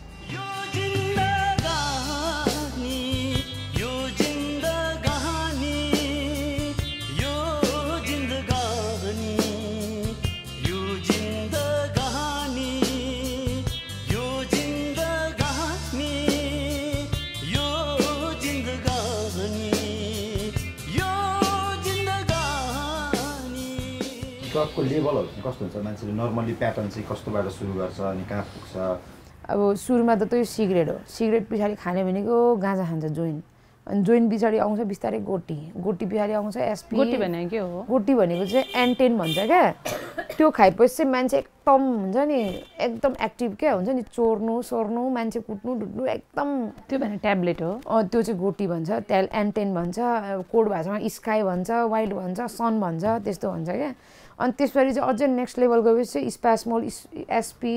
ड्रगको लेभलहरू चाहिँ कस्तो हुन्छ मान्छेले नर्मली प्याटर्न चाहिँ कस्तोबाट सुरु गर्छ अनि कहाँ पुग्छ
अब सुरुमा त त्यो सिगरेट हो सिगरेट पछाडि खाने भनेको गाँजा खान्छ जोइन अनि जोइन पछाडि आउँछ बिस्तारै गोटी गोटी पछाडि आउँछ एसपी
गोटी भनेको के हो
गोटी भनेको चाहिँ एन्टेन भन्छ क्या त्यो खाएपछि चाहिँ मान्छे एकदम हुन्छ नि एकदम एक्टिभ क्या हुन्छ नि चोर्नु सोर्नु मान्छे कुट्नु डुट्नु एकदम
त्यो भने ट्याब्लेट हो
त्यो चाहिँ गोटी भन्छ त्यहाँ एन्टेन भन्छ कोड भाषामा स्काई भन्छ वाइल्ड भन्छ सन भन्छ त्यस्तो भन्छ क्या अनि त्यसपछि चाहिँ अझै नेक्स्ट लेभल गएपछि चाहिँ स्प्यासमोल एसपी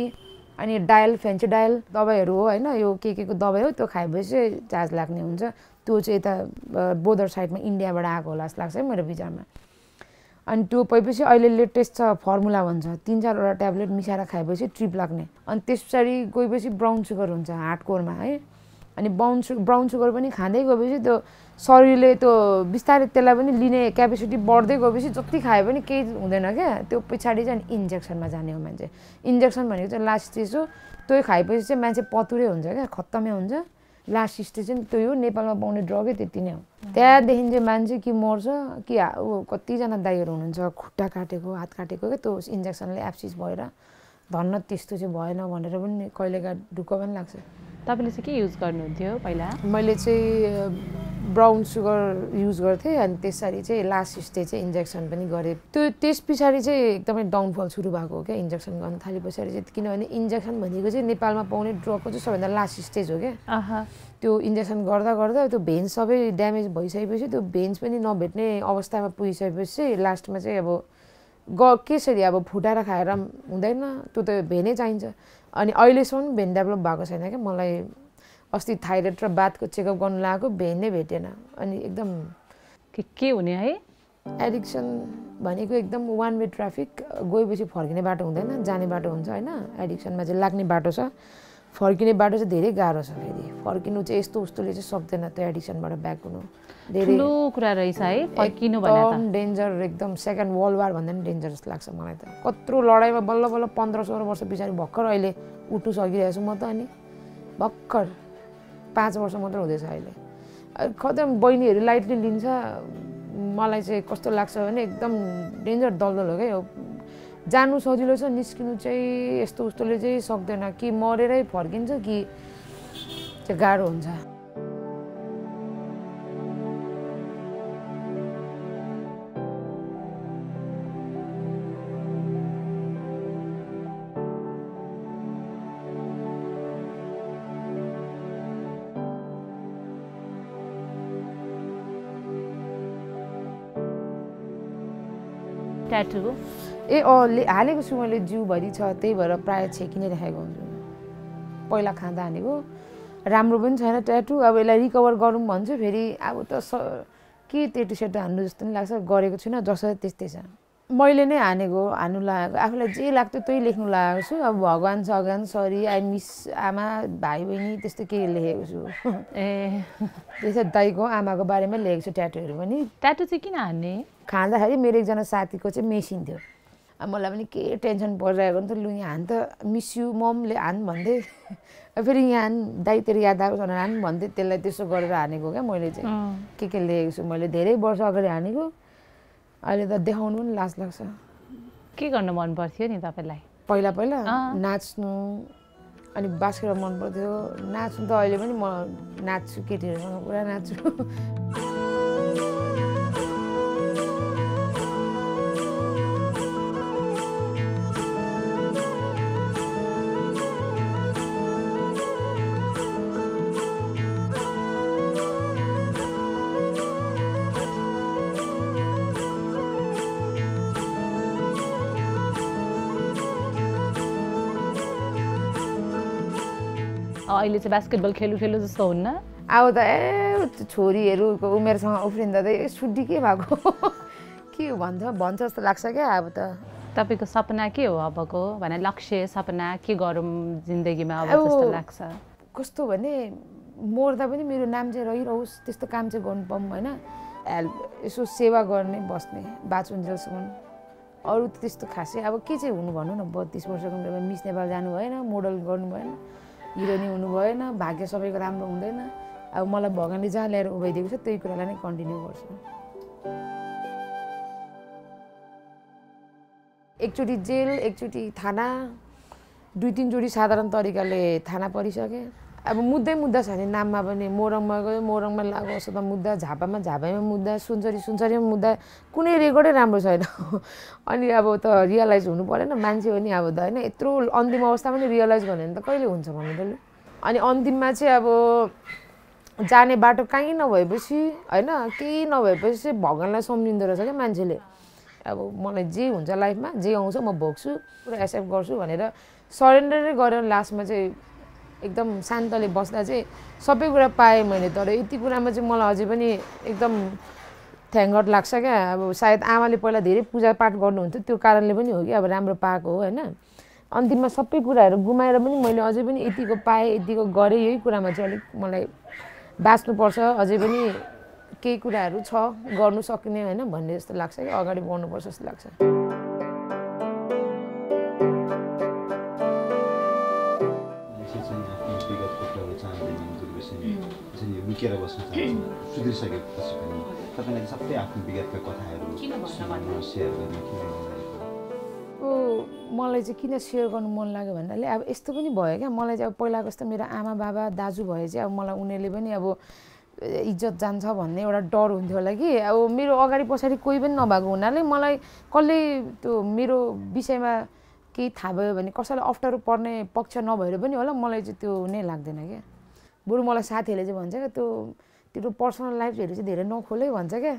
अनि डायल फेन्सी डायल दबाईहरू हो होइन यो के को दबाई हो त्यो खाएपछि चाहिँ चार्ज लाग्ने हुन्छ त्यो चाहिँ यता बोर्डर साइडमा इन्डियाबाट आएको होला जस्तो लाग्छ है मेरो विचारमा अनि त्यो पएपछि अहिले लेटेस्ट छ फर्मुला भन्छ 3-4वटा ट्याब्लेट मिसाएर खाएपछि ट्रिप लाग्ने अनि त्यस पछाडि गएपछि ब्राउन सुगर हुन्छ हार्ड कोरमा है अनि ब्राउन सुगर पनि खाँदै गएपछि त्यो शरीरले त्यो बिस्तारै त्यसलाई पनि लिने क्यापेसिटी बढ्दै गएपछि जति खाए पनि केही हुँदैन क्या त्यो पछाडि चाहिँ इन्जेक्सनमा जाने हो मान्छे इन्जेक्सन भनेको चाहिँ लास्ट स्टेज हो त्यो खाएपछि चाहिँ मान्छे पतुरै हुन्छ क्या खत्तमै हुन्छ लास्ट स्टेज चाहिँ त्यो हो नेपालमा पाउने ड्रगै त्यति नै हो त्यहाँदेखि चाहिँ मान्छे कि मर्छ कि कतिजना दाइहरू हुनुहुन्छ खुट्टा काटेको हात काटेको क्या त्यो इन्जेक्सनले एप्सिस भएर धन्न त्यस्तो चाहिँ भएन भनेर पनि कहिलेका ढुक्क पनि लाग्छ
तपाईँले चाहिँ के युज गर्नुहुन्थ्यो पहिला
मैले चाहिँ ब्राउन सुगर युज गर्थेँ अनि त्यसरी चाहिँ लास्ट स्टेज चाहिँ इन्जेक्सन पनि गरेँ त्यो त्यस पछाडि चाहिँ एकदमै डाउनफल सुरु भएको हो क्या इन्जेक्सन गर्न थाले पछाडि चाहिँ किनभने इन्जेक्सन भनेको चाहिँ नेपालमा पाउने ड्रगको चाहिँ सबैभन्दा लास्ट स्टेज हो क्या त्यो इन्जेक्सन गर्दा गर्दा त्यो भेन्स सबै ड्यामेज भइसकेपछि त्यो भेन्स पनि नभेट्ने अवस्थामा पुगिसकेपछि चाहिँ लास्टमा चाहिँ अब कसरी अब फुटाएर खाएर हुँदैन त्यो त भेनै चाहिन्छ अनि अहिलेसम्म भेन डेभलप भएको छैन क्या मलाई अस्ति थाइरोइड र बातको चेकअप गर्नु लागेको भेन नै भेटेन अनि एकदम
के हुने है
एडिक्सन भनेको एकदम वान वे ट्राफिक गएपछि फर्किने बाटो हुँदैन जाने बाटो हुन्छ होइन एडिक्सनमा चाहिँ लाग्ने बाटो छ फर्किने बाटो चाहिँ धेरै गाह्रो छ फेरि फर्किनु चाहिँ यस्तो उस्तोले चाहिँ सक्दैन त्यो एडिक्सनबाट ब्याक हुनु
धेरै ठुलो कुरा रहेछ है फर्किनु भने
त डेन्जर एकदम सेकेन्ड वर्ल्ड वार भन्दा पनि डेन्जर जस्तो लाग्छ मलाई त कत्रो लडाइँमा बल्ल बल्ल 15-16 वर्ष पछाडि भर्खर अहिले उठ्नु सकिरहेको छु म त अनि भर्खर 5 वर्ष मात्र हुँदैछ अहिले खतम बहिनीहरू लाइटली लिन्छ मलाई चाहिँ कस्तो लाग्छ भने एकदम डेन्जर दलदल हो क्या यो जानु सजिलो छ निस्किनु चाहिँ यस्तो उस्तोले चाहिँ सक्दैन कि मरेरै फर्किन्छ कि चाहिँ गाह्रो हुन्छ
ट्याटू
हालेको छु मैले जिउभरि छ त्यही भएर प्रायः छेकी नै राखेको हुन्छु पहिला खाँदा हानेको राम्रो पनि छैन ट्याटू अब यसलाई रिकभर गरौँ भन्छु फेरि अब त के टेटु सेटु हान्नु जस्तो पनि लाग्छ गरेको छुइनँ जसरी त्यस्तै छ मैले नै हानेको हान्नु लागेको आफूलाई जे लाग्थ्यो त्यही लेख्नु लागेको छु अब भगवान् सगवान सरी आई मिस आमा भाइ बहिनी त्यस्तो के लेखेको छु त्यसै दाइको आमाको बारेमा लेखेको छु ट्याटुहरू पनि
ट्याटू चाहिँ किन हान्ने
खाँदाखेरि मेरो एकजना साथीको चाहिँ मेसिन थियो मलाई पनि के टेन्सन परिरहेको नि त लु यहाँ हान त मिस यु ममले हान भन्दै फेरि यहाँ दाइतिर याद आएको छ हान भन्दै त्यसलाई त्यसो गरेर हानेको क्या मैले चाहिँ के लेखेको छु मैले धेरै वर्ष अगाडि हानेको अहिले त देखाउनु पनि लाज लाग्छ
के गर्न मन पर्थ्यो नि तपाईँलाई
पहिला पहिला नाच्नु अनि बास्केटबल मन पर्थ्यो नाच्नु त अहिले पनि म नाच्छु केटीहरूसँग पुरा नाच्छु
अहिले चाहिँ बास्केटबल खेलु जस्तो हुन्न?
अब त छोरीहरूको उमेरसँग उफ्रिँदा त छुट्टी के भएको के भन्छ जस्तो लाग्छ क्या। अब त
तपाईँको सपना के हो अबको भने लक्ष्य सपना के गरौँ जिन्दगीमा अब जस्तो लाग्छ?
कस्तो भने मर्दा पनि मेरो नाम चाहिँ रहिरहोस् त्यस्तो काम चाहिँ गर्नु पाऊँ होइन। यसो सेवा गर्ने बस्ने बाँचुन्जेलसम्म अरू त्यस्तो खासै अब के चाहिँ हुनु भन्नु न। 32 वर्षको उमेरमा मिस नेपाल जानु भएन, मोडल गर्नु भएन, हिरोइनी हुनु भएन, भाग्य सबैको राम्रो हुँदैन। अब मलाई भगवानले जहाँ ल्याएर उभाइदिएको छ त्यही कुरालाई नै कन्टिन्यू गर्छु। एकचोटि जेल एकचोटि थाना 2-3 चोटि साधारण तरिकाले थाना परिसकेँ। अब मुद्दा छ नि नाममा पनि मोरङमा गयो मोरङमा लाग्यो असोदमा मुद्दा, झापामा मुद्दा, सुनसरीमा मुद्दा, कुनै रेकर्डै राम्रो छैन। अनि अब त रियलाइज हुनु परेन मान्छे हो नि अब त होइन। यत्रो अन्तिम अवस्था पनि रियलाइज गर्ने भने त कहिले हुन्छ भन्नु त। अनि अन्तिममा चाहिँ अब जाने बाटो कहीँ नभएपछि होइन केही नभएपछि चाहिँ भगवानलाई सम्झिँदो रहेछ क्या मान्छेले। अब मलाई जे हुन्छ लाइफमा जे आउँछ म भोग्छु पुरा एक्सेप्ट गर्छु भनेर सरेन्डरै गरेर लास्टमा चाहिँ एकदम शान्तले बस्दा चाहिँ सबै कुरा पाएँ मैले। तर यति कुरामा चाहिँ मलाई अझै पनि एकदम थ्याङ्क गड लाग्छ क्या। अब सायद आमाले पहिला धेरै पूजापाठ गर्नुहुन्थ्यो त्यो कारणले पनि हो कि अब राम्रो पाएको हो होइन। अन्तिममा सबै कुराहरू गुमाएर पनि मैले अझै पनि यतिको पाएँ यतिको गरेँ। यही कुरामा चाहिँ अलिक मलाई बाँच्नुपर्छ अझै पनि केही कुराहरू छ गर्नु सक्ने होइन भन्ने जस्तो लाग्छ कि अगाडि बढ्नुपर्छ जस्तो लाग्छ।
लुकेर बस्न चाहन्छु सुध्रिसकेपछि पनि तपाईँले सबै आफ्नो विगतका कथाहरू सेयर गर्न
मलाई चाहिँ किन सेयर गर्नु मन लाग्यो भन्नाले अब यस्तो पनि भयो क्या। मलाई चाहिँ अब पहिलाको जस्तो मेरो आमा बाबा दाजु भए चाहिँ अब मलाई उनीहरूले पनि अब इज्जत जान्छ भन्ने एउटा डर हुन्थ्यो होला कि। अब मेरो अगाडि पछाडि कोही पनि नभएको हुनाले मलाई कसले त्यो मेरो विषयमा केही थाहा भयो भने कसैलाई अप्ठ्यारो पर्ने पक्ष नभएर पनि होला मलाई चाहिँ त्यो नै लाग्दैन क्या। बरु मलाई साथीहरूले चाहिँ भन्छ क्या त्यो पर्सनल लाइफहरू चाहिँ धेरै नखोलै भन्छ क्या।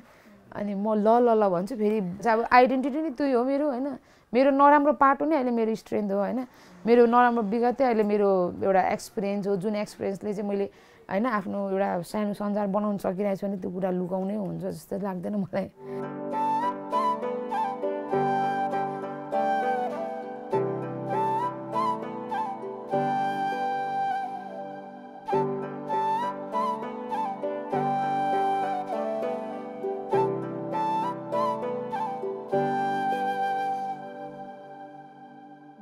अनि म ल भन्छु फेरि अब आइडेन्टिटी नै त्यही हो मेरो होइन। मेरो नराम्रो पार्ट हो नि अहिले मेरो स्ट्रेन्थ हो होइन। मेरो नराम्रो विगतै अहिले मेरो एउटा एक्सपिरियन्स हो जुन एक्सपिरियन्सले चाहिँ मैले होइन आफ्नो एउटा सानो संसार बनाउन सकिरहेको छु भने त्यो कुरा लुकाउनै हुन्छ जस्तो लाग्दैन मलाई।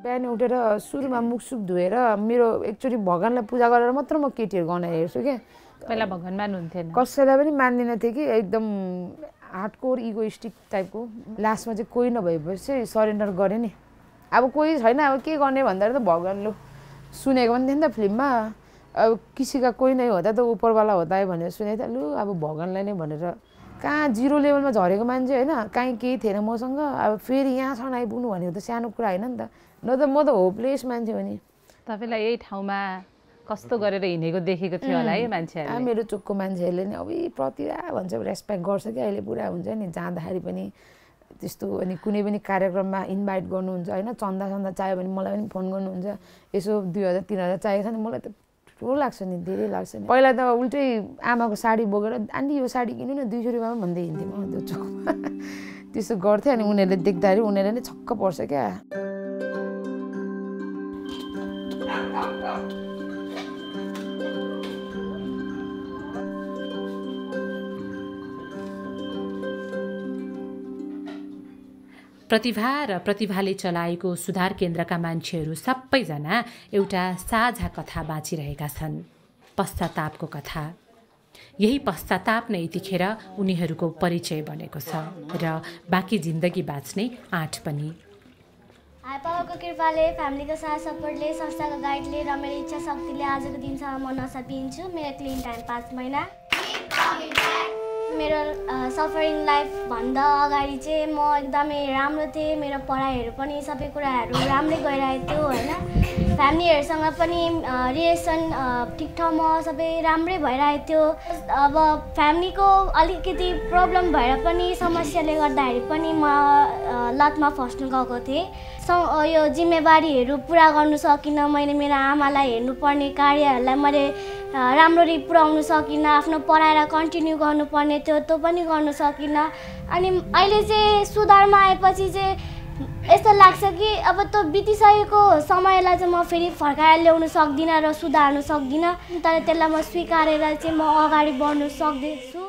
बिहान उठेर सुरुमा मुखसुख धोएर मेरो एकचोटि भगवानलाई पूजा गरेर मात्र म केटीहरू गाउन हेर्छु क्या।
पहिला भगवान मान्नुहुन्थेन?
कसैलाई पनि मान्दिनँ थिएँ कि एकदम हार्डकोर इगोइस्टिक टाइपको। लास्टमा चाहिँ कोही नभएपछि चाहिँ सरेन्डर गरेँ नि। अब कोही छैन अब के गर्ने भन्दाखेरि त भगवान लो सुनेको पनि थिएँ नि त फिल्ममा अब किसीका कोही नै होता त उपरवाला होता है भनेर सुनेको थिएँ। लु अब भगवानलाई नै भनेर कहाँ 0 लेभलमा झरेको मान्छे होइन कहीँ केही थिएन मसँग। अब फेरि यहाँसम्म आइपुग्नु भनेको त सानो कुरा होइन नि त। न त म त होपलेस मान्छे हो नि।
तपाईँलाई यही ठाउँमा कस्तो गरेर हिँडेको देखेको थियो होला है मान्छेहरूले?
मेरो चुकको मान्छेहरूले नि अब प्रतिभा भन्छ रेस्पेक्ट गर्छ कि अहिले पुरा हुन्छ नि जाँदाखेरि पनि त्यस्तो। अनि कुनै पनि कार्यक्रममा इन्भाइट गर्नुहुन्छ होइन चन्दा चाहियो भने मलाई पनि फोन गर्नुहुन्छ यसो 2000-3000 चाहिएको छ नि मलाई त ठुलो लाग्छ नि धेरै लाग्छ नि। पहिला त उल्टै आमाको साडी बोकेर आन्टी यो साडी किन्नु न 200 रुपियाँमा भन्दै हिँड्थेँ म त्यो चोकमा त्यसो गर्थेँ। अनि उनीहरूले देख्दाखेरि उनीहरूले नै छक्क पर्छ क्या।
प्रतिभा र प्रतिभाले चलाएको सुधार केन्द्रका मान्छेहरू सबैजना एउटा साझा कथा बाँचिरहेका छन्, पश्चातापको कथा। यही पश्चाताप नै यतिखेर उनीहरूको परिचय बनेको छ र बाँकी जिन्दगी बाँच्ने आँट पनि।
बाबाको कृपाले फ्यामिलीको साथ सपोर्टले संस्थाको गाइडले र मेरो इच्छा शक्तिले आजको दिनसम्म म नसा पिन्छु। मेरो क्लिन टाइम 5 महिना। मेरो सफरिङ लाइफभन्दा अगाडि चाहिँ म एकदमै राम्रो थिएँ। मेरो पढाइहरू पनि सबै कुराहरू राम्रै गइरहेको थियो होइन। फ्यामिलीहरूसँग पनि रिलेसन ठिक ठाउँमा सबै राम्रै भइरहेको थियो। अब फ्यामिलीको अलिकति प्रब्लम भएर पनि समस्याले गर्दाखेरि पनि म लतमा फस्नु गएको थिएँ। यो जिम्मेवारीहरू पुरा गर्नु सकिनँ मैले। मेरो आमालाई हेर्नुपर्ने कार्यहरूलाई मैले राम्ररी पुर्याउनु सकिनँ। आफ्नो पढाएर कन्टिन्यू गर्नुपर्ने थियो, त्यो पनि गर्न सकिनँ। अनि अहिले चाहिँ सुधारमा आएपछि चाहिँ यस्तो लाग्छ कि अब त्यो बितिसकेको समयलाई चाहिँ म फेरि फर्काएर ल्याउनु सक्दिनँ र सुधार्नु सक्दिनँ। तर त्यसलाई म स्वीकारेर चाहिँ म अगाडि बढ्नु सक्दैछु।